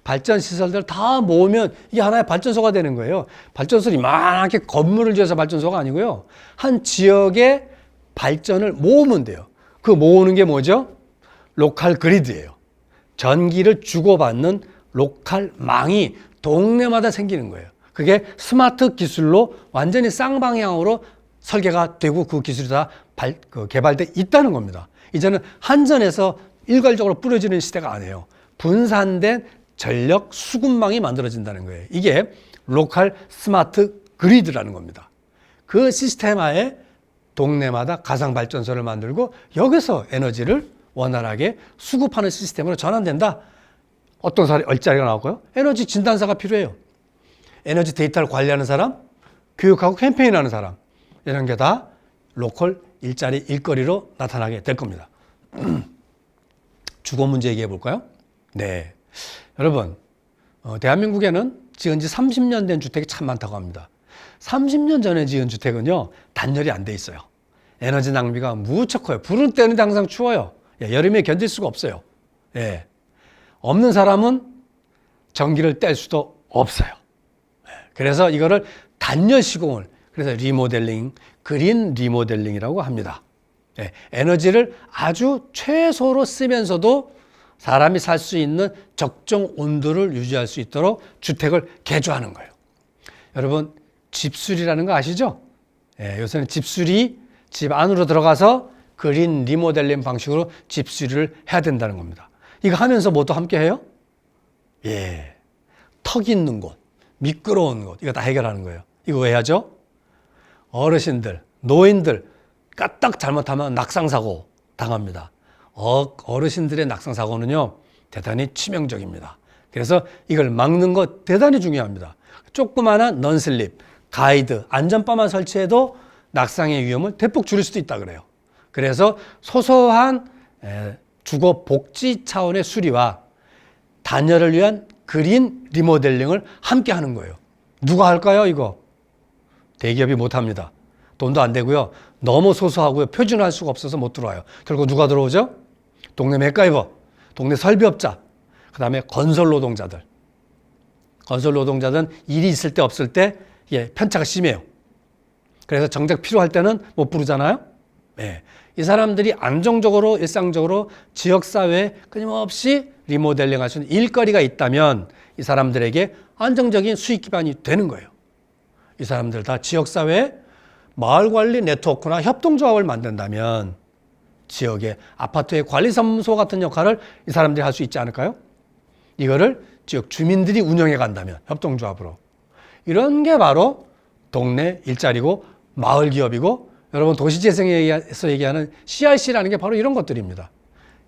발전 시설들 다 모으면 이게 하나의 발전소가 되는 거예요. 발전소를 이만하게 건물을 지어서 발전소가 아니고요. 한 지역의 발전을 모으면 돼요. 그 모으는 게 뭐죠? 로컬 그리드예요. 전기를 주고받는 로컬 망이 동네마다 생기는 거예요. 그게 스마트 기술로 완전히 쌍방향으로 설계가 되고 그 기술이 다 개발돼 있다는 겁니다. 이제는 한전에서 일괄적으로 뿌려지는 시대가 아니에요. 분산된 전력 수급망이 만들어진다는 거예요. 이게 로컬 스마트 그리드라는 겁니다. 그 시스템 하에 동네마다 가상발전소를 만들고 여기서 에너지를 원활하게 수급하는 시스템으로 전환된다. 어떤 일자리가 나올까요? 에너지 진단사가 필요해요. 에너지 데이터를 관리하는 사람, 교육하고 캠페인하는 사람, 이런 게 다 로컬 일자리 일거리로 나타나게 될 겁니다. 주거 문제 얘기해 볼까요? 네. 여러분, 대한민국에는 지은 지 30년 된 주택이 참 많다고 합니다. 30년 전에 지은 주택은요, 단열이 안 돼 있어요. 에너지 낭비가 무척 커요. 불은 때는데 항상 추워요. 여름에 견딜 수가 없어요. 예. 없는 사람은 전기를 뗄 수도 없어요. 그래서 이거를 단열 시공을, 그래서 리모델링, 그린 리모델링이라고 합니다. 예. 에너지를 아주 최소로 쓰면서도 사람이 살 수 있는 적정 온도를 유지할 수 있도록 주택을 개조하는 거예요. 여러분, 집수리라는 거 아시죠? 예, 요새는 집수리, 집 안으로 들어가서 그린 리모델링 방식으로 집수리를 해야 된다는 겁니다. 이거 하면서 뭐도 함께 해요? 예, 턱 있는 곳, 미끄러운 곳, 이거 다 해결하는 거예요. 이거 왜 하죠? 어르신들, 노인들 까딱 잘못하면 낙상사고 당합니다. 어르신들의 낙상사고는요, 대단히 치명적입니다. 그래서 이걸 막는 것 대단히 중요합니다. 조그마한 넌슬립, 가이드, 안전바만 설치해도 낙상의 위험을 대폭 줄일 수도 있다 그래요. 그래서 소소한 주거 복지 차원의 수리와 단열을 위한 그린 리모델링을 함께 하는 거예요. 누가 할까요, 이거? 대기업이 못 합니다. 돈도 안 되고요. 너무 소소하고요. 표준화할 수가 없어서 못 들어와요. 결국 누가 들어오죠? 동네 맥가이버, 동네 설비업자, 그 다음에 건설 노동자들. 건설 노동자들은 일이 있을 때 없을 때 편차가 심해요. 그래서 정작 필요할 때는 못 부르잖아요. 네. 이 사람들이 안정적으로 일상적으로 지역사회에 끊임없이 리모델링 할 수 있는 일거리가 있다면 이 사람들에게 안정적인 수익 기반이 되는 거예요. 이 사람들 다 지역사회에 마을관리 네트워크나 협동조합을 만든다면 지역의 아파트의 관리사무소 같은 역할을 이 사람들이 할 수 있지 않을까요? 이거를 지역 주민들이 운영해 간다면 협동조합으로. 이런 게 바로 동네 일자리고 마을 기업이고 여러분 도시재생에서 얘기하는 CRC라는 게 바로 이런 것들입니다.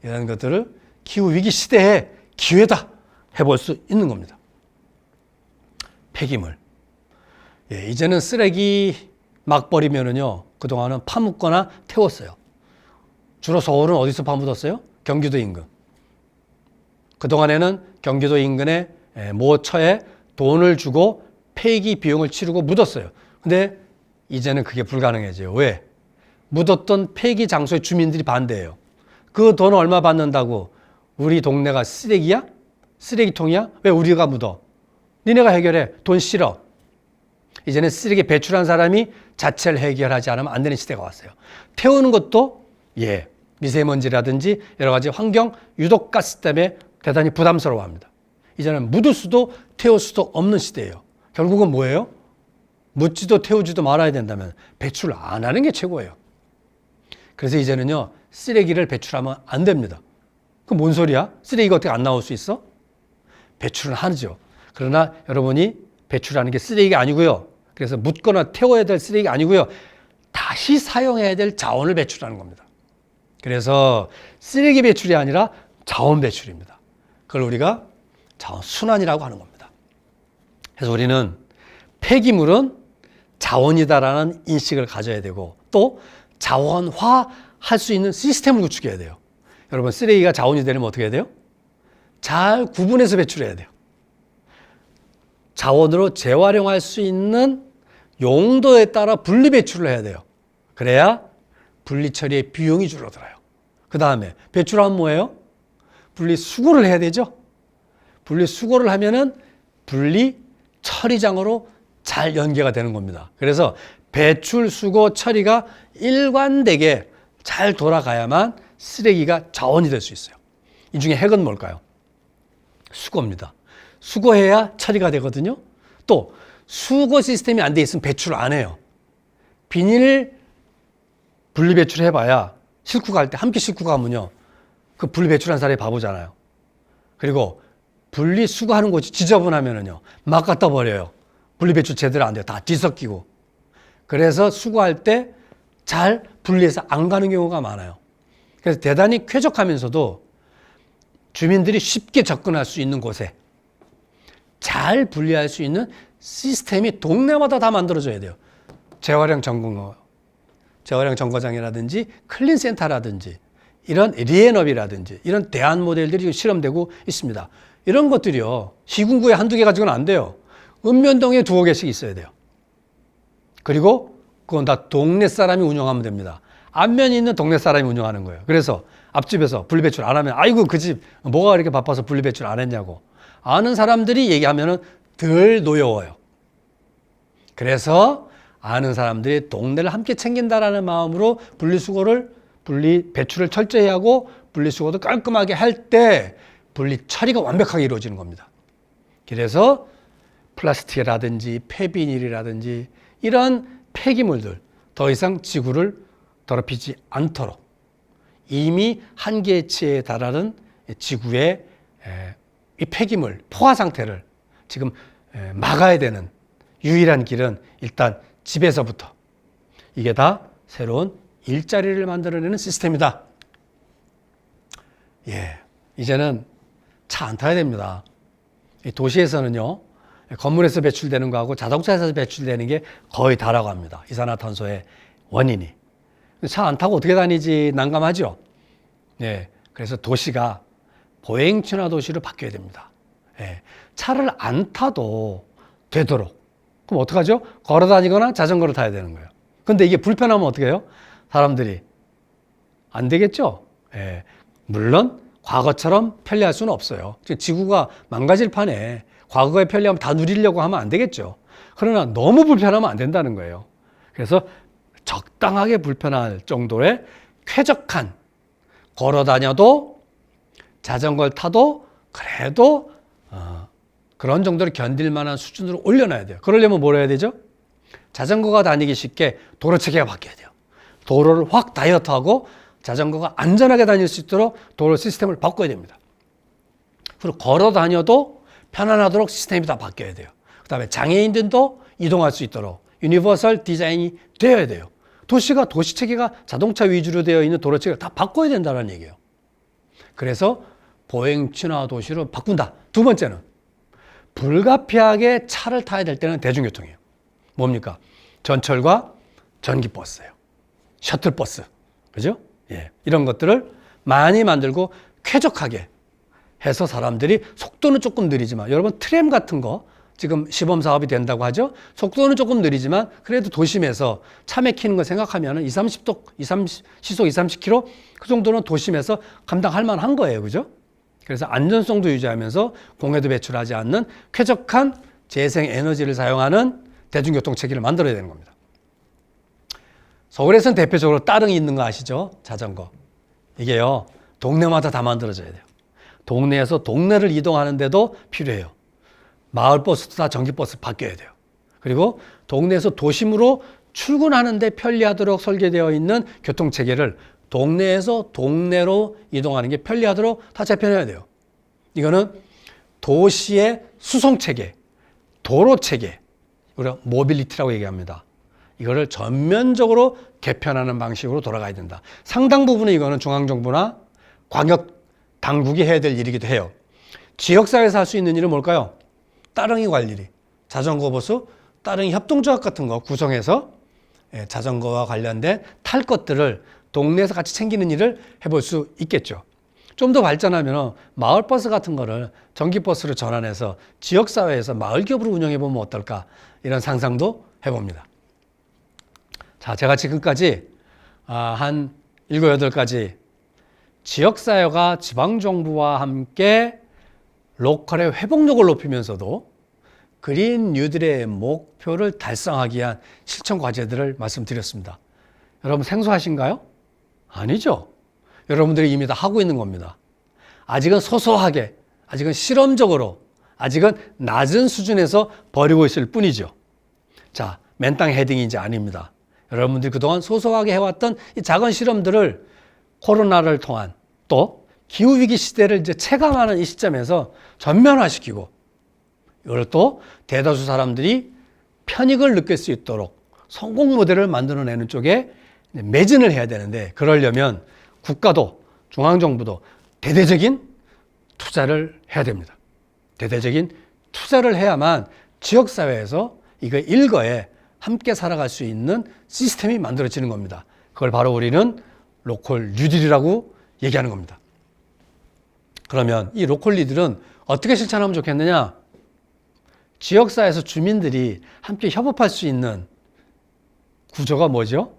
이런 것들을 기후위기 시대에 기회다 해볼 수 있는 겁니다. 폐기물. 이제는 쓰레기 막 버리면은요, 그동안은 파묻거나 태웠어요. 주로 서울은 어디서 파묻었어요? 경기도 인근. 그동안에는 경기도 인근의 모처에 돈을 주고 폐기 비용을 치르고 묻었어요. 근데 이제는 그게 불가능해져요. 왜? 묻었던 폐기 장소의 주민들이 반대해요. 그 돈 얼마 받는다고? 우리 동네가 쓰레기야? 쓰레기통이야? 왜 우리가 묻어? 니네가 해결해. 돈 싫어. 이제는 쓰레기 배출한 사람이 자체를 해결하지 않으면 안 되는 시대가 왔어요. 태우는 것도 미세먼지라든지 여러 가지 환경 유독가스 때문에 대단히 부담스러워합니다. 이제는 묻을 수도 태울 수도 없는 시대예요. 결국은 뭐예요? 묻지도 태우지도 말아야 된다면 배출 안 하는 게 최고예요. 그래서 이제는요, 쓰레기를 배출하면 안 됩니다. 그 뭔 소리야? 쓰레기가 어떻게 안 나올 수 있어? 배출은 하죠. 그러나 여러분이 배출하는 게 쓰레기가 아니고요. 그래서 묻거나 태워야 될 쓰레기가 아니고요. 다시 사용해야 될 자원을 배출하는 겁니다. 그래서 쓰레기 배출이 아니라 자원 배출입니다. 그걸 우리가 자원 순환이라고 하는 겁니다. 그래서 우리는 폐기물은 자원이다라는 인식을 가져야 되고 또 자원화할 수 있는 시스템을 구축해야 돼요. 여러분, 쓰레기가 자원이 되려면 어떻게 해야 돼요? 잘 구분해서 배출해야 돼요. 자원으로 재활용할 수 있는 용도에 따라 분리 배출을 해야 돼요. 그래야 분리 처리의 비용이 줄어들어요. 그 다음에 배출하면 뭐예요? 분리 수거를 해야 되죠. 분리 수거를 하면은 분리 처리장으로 잘 연계가 되는 겁니다. 그래서 배출, 수거, 처리가 일관되게 잘 돌아가야만 쓰레기가 자원이 될 수 있어요. 이 중에 핵은 뭘까요? 수거입니다. 수거해야 처리가 되거든요. 또 수거 시스템이 안 돼 있으면 배출을 안 해요. 비닐 분리 배출해봐야 싣고 갈 때 함께 싣고 가면요, 그 분리 배출한 사람이 바보잖아요. 그리고 분리 수거하는 곳이 지저분하면은요 막 갖다 버려요. 분리 배출 제대로 안 돼요. 다 뒤섞이고. 그래서 수거할 때 잘 분리해서 안 가는 경우가 많아요. 그래서 대단히 쾌적하면서도 주민들이 쉽게 접근할 수 있는 곳에 잘 분리할 수 있는 시스템이 동네마다 다 만들어져야 돼요. 재활용 정거장이라든지 클린센터라든지 이런 리앤업이라든지 이런 대안 모델들이 실험되고 있습니다. 이런 것들이요, 시군구에 한두 개 가지고는 안 돼요. 읍면동에 두어 개씩 있어야 돼요. 그리고 그건 다 동네 사람이 운영하면 됩니다. 앞면에 있는 동네 사람이 운영하는 거예요. 그래서 앞집에서 분리배출 안 하면 아이고 그 집 뭐가 이렇게 바빠서 분리배출 안 했냐고 아는 사람들이 얘기하면은 덜 노여워요. 그래서 아는 사람들이 동네를 함께 챙긴다라는 마음으로 분리 배출을 철저히 하고 분리수거도 깔끔하게 할 때 분리 처리가 완벽하게 이루어지는 겁니다. 그래서 플라스틱이라든지 폐비닐이라든지 이런 폐기물들 더 이상 지구를 더럽히지 않도록 이미 한계치에 달하는 지구의 이 폐기물 포화 상태를 지금 막아야 되는 유일한 길은 일단 집에서부터, 이게 다 새로운 일자리를 만들어내는 시스템이다. 이제는 차 안 타야 됩니다. 도시에서는요, 건물에서 배출되는 거하고 자동차에서 배출되는 게 거의 다라고 합니다. 이산화탄소의 원인이. 차 안 타고 어떻게 다니지 난감하죠. 그래서 도시가 보행친화 도시로 바뀌어야 됩니다. 차를 안 타도 되도록. 그럼 어떡하죠? 걸어 다니거나 자전거를 타야 되는 거예요. 근데 이게 불편하면 어떻게 해요? 사람들이 안 되겠죠? 물론 과거처럼 편리할 수는 없어요. 지구가 망가질 판에 과거의 편리함 다 누리려고 하면 안 되겠죠. 그러나 너무 불편하면 안 된다는 거예요. 그래서 적당하게 불편할 정도의 쾌적한, 걸어 다녀도 자전거를 타도 그래도 그런 정도로 견딜 만한 수준으로 올려놔야 돼요. 그러려면 뭘 해야 되죠? 자전거가 다니기 쉽게 도로 체계가 바뀌어야 돼요. 도로를 확 다이어트하고 자전거가 안전하게 다닐 수 있도록 도로 시스템을 바꿔야 됩니다. 그리고 걸어 다녀도 편안하도록 시스템이 다 바뀌어야 돼요. 그 다음에 장애인들도 이동할 수 있도록 유니버설 디자인이 되어야 돼요. 도시가 도시체계가 자동차 위주로 되어 있는 도로체계를 다 바꿔야 된다는 얘기예요. 그래서 보행친화 도시로 바꾼다. 두 번째는 불가피하게 차를 타야 될 때는 대중교통이에요. 뭡니까? 전철과 전기버스예요. 셔틀버스. 그죠? 이런 것들을 많이 만들고 쾌적하게 해서 사람들이 속도는 조금 느리지만, 여러분 트램 같은 거 지금 시범 사업이 된다고 하죠. 속도는 조금 느리지만 그래도 도심에서 차 막히는 거 생각하면 2, 30도, 시속 2, 30km 그 정도는 도심에서 감당할 만한 거예요. 그죠? 그래서 안전성도 유지하면서 공해도 배출하지 않는 쾌적한 재생 에너지를 사용하는 대중교통 체계를 만들어야 되는 겁니다. 서울에서는 대표적으로 따릉이 있는 거 아시죠? 자전거. 이게요, 동네마다 다 만들어져야 돼요. 동네에서 동네를 이동하는데도 필요해요. 마을버스도 다 전기버스 바뀌어야 돼요. 그리고 동네에서 도심으로 출근하는데 편리하도록 설계되어 있는 교통체계를 동네에서 동네로 이동하는 게 편리하도록 다 재편해야 돼요. 이거는 도시의 수송체계, 도로체계, 우리가 모빌리티라고 얘기합니다. 이거를 전면적으로 개편하는 방식으로 돌아가야 된다. 상당 부분은 이거는 중앙정부나 광역 당국이 해야 될 일이기도 해요. 지역사회에서 할 수 있는 일은 뭘까요? 따릉이 관리, 자전거 보수, 따릉이 협동조합 같은 거 구성해서 자전거와 관련된 탈 것들을 동네에서 같이 챙기는 일을 해볼 수 있겠죠. 좀 더 발전하면 마을버스 같은 거를 전기버스로 전환해서 지역사회에서 마을기업으로 운영해보면 어떨까, 이런 상상도 해봅니다. 자, 제가 지금까지 한 7, 8가지 지역사회가 지방정부와 함께 로컬의 회복력을 높이면서도 그린 뉴딜의 목표를 달성하기 위한 실천 과제들을 말씀드렸습니다. 여러분 생소하신가요? 아니죠. 여러분들이 이미 다 하고 있는 겁니다. 아직은 소소하게, 아직은 실험적으로, 아직은 낮은 수준에서 벌이고 있을 뿐이죠. 자, 맨땅 헤딩이 이제 아닙니다. 여러분들이 그동안 소소하게 해왔던 이 작은 실험들을 코로나를 통한 또 기후위기 시대를 이제 체감하는 이 시점에서 전면화시키고, 이걸 또 대다수 사람들이 편익을 느낄 수 있도록 성공 모델을 만들어내는 쪽에 매진을 해야 되는데, 그러려면 국가도 중앙정부도 대대적인 투자를 해야 됩니다. 대대적인 투자를 해야만 지역사회에서 이거 일거에 함께 살아갈 수 있는 시스템이 만들어지는 겁니다. 그걸 바로 우리는 로컬 뉴딜이라고 얘기하는 겁니다. 그러면 이 로컬 뉴딜은 어떻게 실천하면 좋겠느냐? 지역사회에서 주민들이 함께 협업할 수 있는 구조가 뭐죠?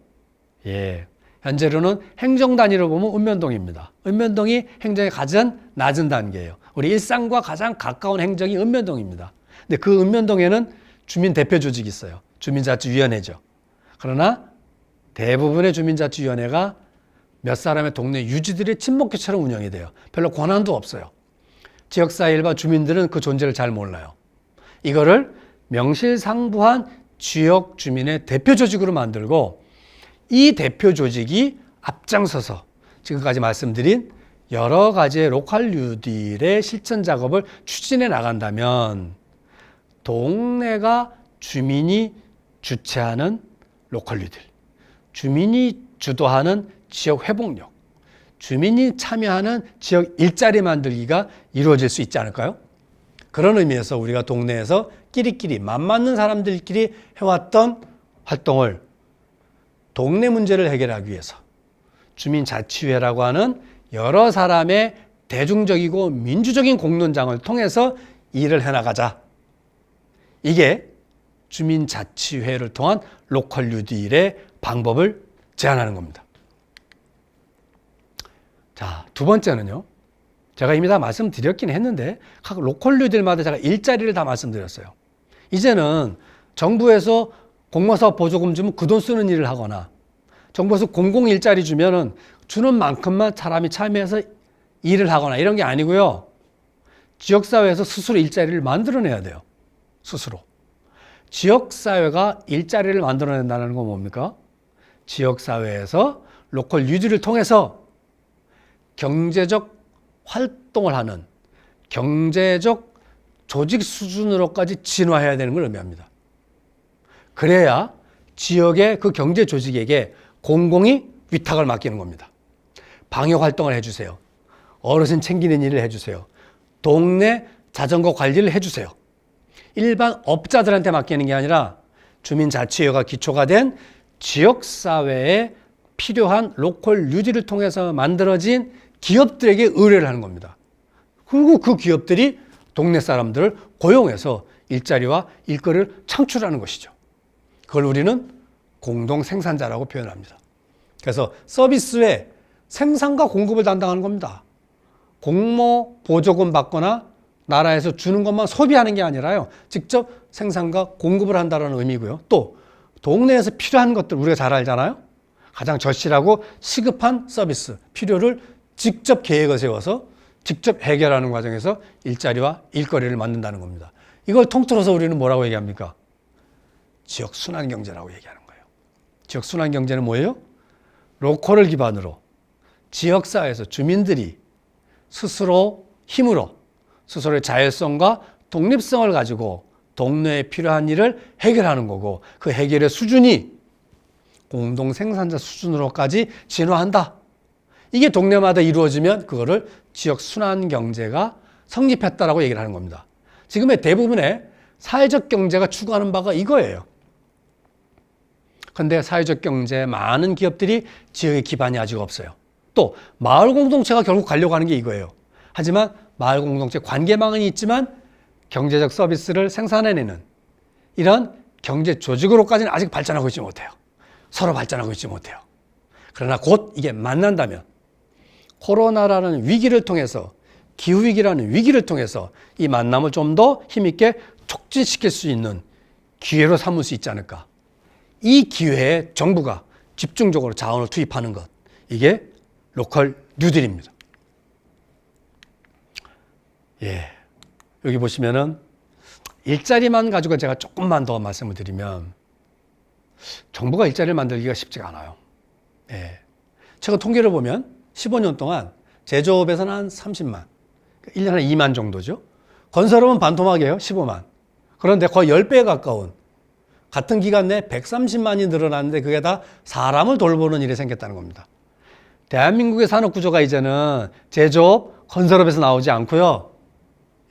현재로는 행정 단위로 보면 읍면동입니다. 읍면동이 행정의 가장 낮은 단계예요. 우리 일상과 가장 가까운 행정이 읍면동입니다. 근데 그 읍면동에는 주민 대표 조직이 있어요. 주민자치위원회죠. 그러나 대부분의 주민자치위원회가 몇 사람의 동네 유지들의 친목회처럼 운영이 돼요. 별로 권한도 없어요. 지역사회 일반 주민들은 그 존재를 잘 몰라요. 이거를 명실상부한 지역 주민의 대표 조직으로 만들고, 이 대표 조직이 앞장서서 지금까지 말씀드린 여러 가지의 로컬 뉴딜의 실천 작업을 추진해 나간다면, 동네가 주민이 주최하는 로컬 뉴딜, 주민이 주도하는 지역 회복력, 주민이 참여하는 지역 일자리 만들기가 이루어질 수 있지 않을까요? 그런 의미에서 우리가 동네에서 끼리끼리 맘 맞는 사람들끼리 해왔던 활동을 동네 문제를 해결하기 위해서 주민자치회라고 하는 여러 사람의 대중적이고 민주적인 공론장을 통해서 일을 해나가자. 이게 주민자치회를 통한 로컬 뉴딜의 방법을 제안하는 겁니다. 자, 두 번째는요. 제가 이미 다 말씀드렸긴 했는데 각 로컬 뉴딜마다 제가 일자리를 다 말씀드렸어요. 이제는 정부에서 공모사업 보조금 주면 그 돈 쓰는 일을 하거나, 정부에서 공공 일자리 주면은 주는 만큼만 사람이 참여해서 일을 하거나 이런 게 아니고요. 지역사회에서 스스로 일자리를 만들어내야 돼요. 스스로. 지역사회가 일자리를 만들어낸다는 건 뭡니까? 지역사회에서 로컬 뉴딜을 통해서 경제적 활동을 하는 경제적 조직 수준으로까지 진화해야 되는 걸 의미합니다. 그래야 지역의 그 경제 조직에게 공공이 위탁을 맡기는 겁니다. 방역 활동을 해주세요. 어르신 챙기는 일을 해주세요. 동네 자전거 관리를 해주세요. 일반 업자들한테 맡기는 게 아니라 주민자치회가 기초가 된 지역사회에 필요한 로컬 뉴딜을 통해서 만들어진 기업들에게 의뢰를 하는 겁니다. 그리고 그 기업들이 동네 사람들을 고용해서 일자리와 일거리를 창출하는 것이죠. 그걸 우리는 공동 생산자라고 표현합니다. 그래서 서비스 외 생산과 공급을 담당하는 겁니다. 공모 보조금 받거나 나라에서 주는 것만 소비하는 게 아니라요, 직접 생산과 공급을 한다는 의미고요. 또 동네에서 필요한 것들 우리가 잘 알잖아요. 가장 절실하고 시급한 서비스, 필요를 직접 계획을 세워서 직접 해결하는 과정에서 일자리와 일거리를 만든다는 겁니다. 이걸 통틀어서 우리는 뭐라고 얘기합니까? 지역 순환 경제라고 얘기하는 거예요. 지역 순환 경제는 뭐예요? 로컬을 기반으로 지역사회에서 주민들이 스스로 힘으로 스스로의 자율성과 독립성을 가지고 동네에 필요한 일을 해결하는 거고, 그 해결의 수준이 공동 생산자 수준으로까지 진화한다. 이게 동네마다 이루어지면 그거를 지역 순환 경제가 성립했다라고 얘기를 하는 겁니다. 지금의 대부분의 사회적 경제가 추구하는 바가 이거예요. 그런데 사회적 경제에 많은 기업들이 지역의 기반이 아직 없어요. 또 마을 공동체가 결국 가려고 하는 게 이거예요. 하지만 마을 공동체 관계망은 있지만 경제적 서비스를 생산해내는 이런 경제 조직으로까지는 아직 발전하고 있지 못해요. 서로 발전하고 있지 못해요. 그러나 곧 이게 만난다면 코로나라는 위기를 통해서, 기후위기라는 위기를 통해서 이 만남을 좀 더 힘있게 촉진시킬 수 있는 기회로 삼을 수 있지 않을까. 이 기회에 정부가 집중적으로 자원을 투입하는 것, 이게 로컬 뉴딜입니다. 예, 여기 보시면은 일자리만 가지고 제가 조금만 더 말씀을 드리면, 정부가 일자리를 만들기가 쉽지가 않아요. 예, 최근 통계를 보면 15년 동안 제조업에서는 한 30만, 1년에 2만 정도죠. 건설업은 반토막이에요. 15만. 그런데 거의 10배에 가까운 같은 기간 내에 130만이 늘어났는데 그게 다 사람을 돌보는 일이 생겼다는 겁니다. 대한민국의 산업 구조가 이제는 제조업, 건설업에서 나오지 않고요.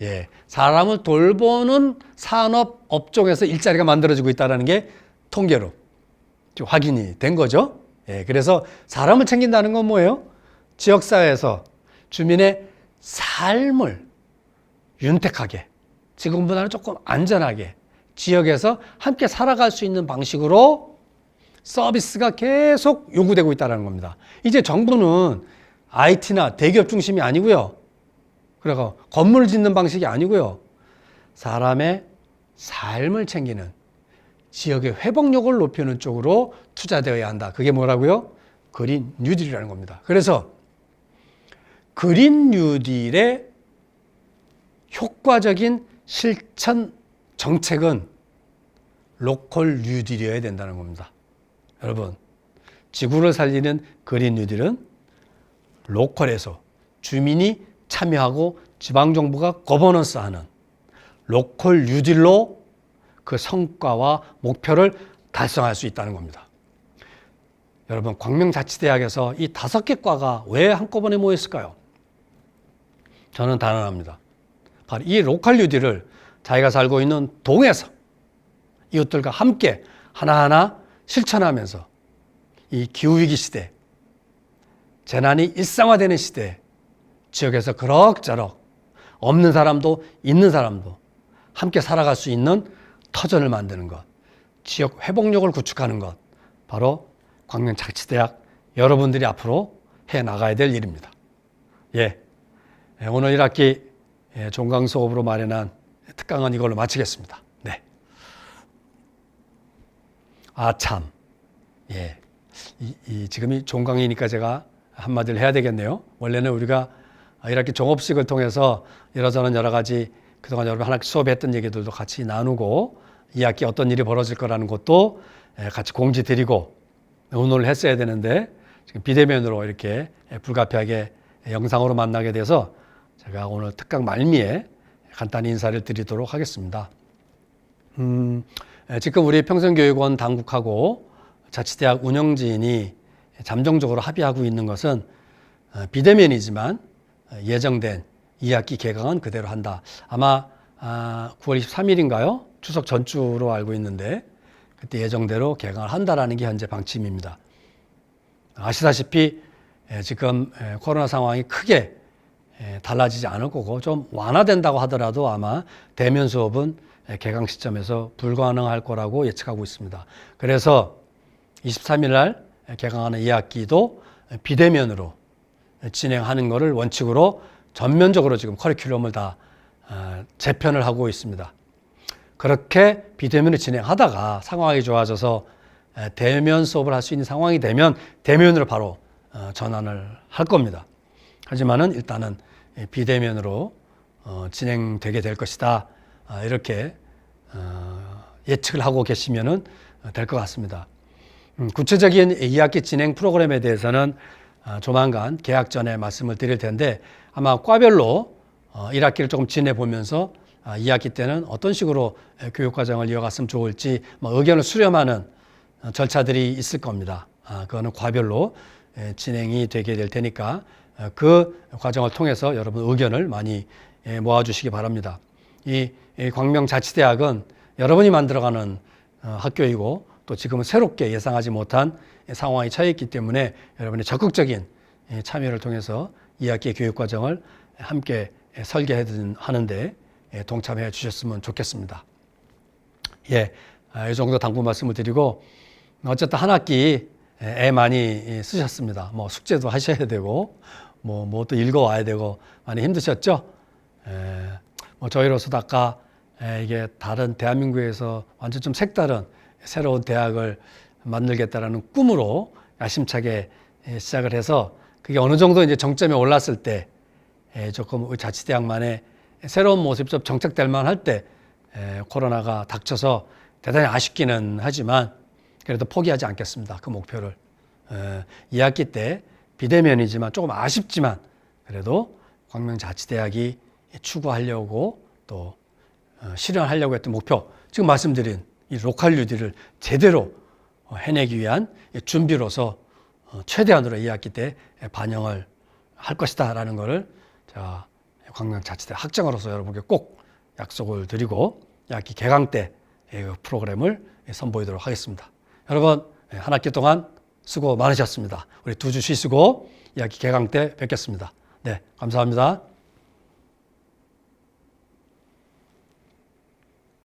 예, 사람을 돌보는 산업 업종에서 일자리가 만들어지고 있다는 게 통계로 확인이 된 거죠. 예, 그래서 사람을 챙긴다는 건 뭐예요? 지역사회에서 주민의 삶을 윤택하게, 지금보다는 조금 안전하게 지역에서 함께 살아갈 수 있는 방식으로 서비스가 계속 요구되고 있다는 겁니다. 이제 정부는 IT나 대기업 중심이 아니고요. 그리고 건물을 짓는 방식이 아니고요. 사람의 삶을 챙기는, 지역의 회복력을 높이는 쪽으로 투자되어야 한다. 그게 뭐라고요? 그린 뉴딜이라는 겁니다. 그래서 그린 뉴딜의 효과적인 실천 정책은 로컬 뉴딜이어야 된다는 겁니다. 여러분, 지구를 살리는 그린 뉴딜은 로컬에서 주민이 참여하고 지방정부가 거버넌스하는 로컬 뉴딜로 그 성과와 목표를 달성할 수 있다는 겁니다. 여러분, 광명자치대학에서 이 5개 과가 왜 한꺼번에 모였을까요? 저는 단언합니다. 바로 이 로컬 뉴딜을 자기가 살고 있는 동에서 이웃들과 함께 하나하나 실천하면서 이 기후위기 시대, 재난이 일상화되는 시대, 지역에서 그럭저럭 없는 사람도 있는 사람도 함께 살아갈 수 있는 터전을 만드는 것, 지역 회복력을 구축하는 것, 바로 광명자치대학 여러분들이 앞으로 해나가야 될 일입니다. 예, 오늘 1학기 종강수업으로 마련한 특강은 이걸로 마치겠습니다. 네. 참. 예. 지금이 종강이니까 제가 한마디를 해야 되겠네요. 원래는 우리가 1학기 종업식을 통해서 이러저런 여러 가지 그동안 여러분 하나씩 수업했던 얘기들도 같이 나누고 2학기 어떤 일이 벌어질 거라는 것도 같이 공지 드리고 오늘 했어야 되는데 지금 비대면으로 이렇게 불가피하게 영상으로 만나게 돼서 제가 오늘 특강 말미에 간단히 인사를 드리도록 하겠습니다. 지금 우리 평생교육원 당국하고 자치대학 운영진이 잠정적으로 합의하고 있는 것은 비대면이지만 예정된 2학기 개강은 그대로 한다. 아마 9월 23일인가요? 추석 전주로 알고 있는데 그때 예정대로 개강을 한다라는 게 현재 방침입니다. 아시다시피 지금 코로나 상황이 크게 달라지지 않을 거고 좀 완화된다고 하더라도 아마 대면 수업은 개강 시점에서 불가능할 거라고 예측하고 있습니다. 그래서 23일 날 개강하는 2학기도 비대면으로 진행하는 것을 원칙으로 전면적으로 지금 커리큘럼을 다 재편을 하고 있습니다. 그렇게 비대면을 진행하다가 상황이 좋아져서 대면 수업을 할 수 있는 상황이 되면 대면으로 바로 전환을 할 겁니다. 하지만은 일단은 비대면으로 진행되게 될 것이다. 이렇게 예측을 하고 계시면은 될 것 같습니다. 구체적인 2학기 진행 프로그램에 대해서는 조만간 개학 전에 말씀을 드릴 텐데 아마 과별로 1학기를 조금 지내보면서 2학기 때는 어떤 식으로 교육과정을 이어갔으면 좋을지 의견을 수렴하는 절차들이 있을 겁니다. 그거는 과별로 진행이 되게 될 테니까 그 과정을 통해서 여러분 의견을 많이 모아주시기 바랍니다. 이 광명자치대학은 여러분이 만들어가는 학교이고 또 지금은 새롭게 예상하지 못한 상황이 처해 있기 때문에 여러분의 적극적인 참여를 통해서 2학기 교육과정을 함께 설계하는데 동참해 주셨으면 좋겠습니다. 이 정도 당부 말씀을 드리고 어쨌든 한 학기 애 많이 쓰셨습니다. 숙제도 하셔야 되고 뭐 또 읽어와야 되고 많이 힘드셨죠? 저희로서도 아까 이게 다른 대한민국에서 완전 좀 색다른 새로운 대학을 만들겠다라는 꿈으로 야심차게 시작을 해서 그게 어느 정도 이제 정점에 올랐을 때 조금 자치대학만의 새로운 모습이 좀 정착될 만할 때 코로나가 닥쳐서 대단히 아쉽기는 하지만 그래도 포기하지 않겠습니다. 그 목표를 2학기 때 비대면이지만 조금 아쉽지만 그래도 광명자치대학이 추구하려고 또 실현하려고 했던 목표 지금 말씀드린 이 로컬 UD를 제대로 해내기 위한 준비로서 최대한으로 2학기 때 반영을 할 것이다 라는 것을 제가 광명자치대 학장으로서 여러분께 꼭 약속을 드리고 2학기 개강 때 프로그램을 선보이도록 하겠습니다. 여러분 한 학기 동안 수고 많으셨습니다. 우리 2주 쉬시고 2학기 개강 때 뵙겠습니다. 네, 감사합니다.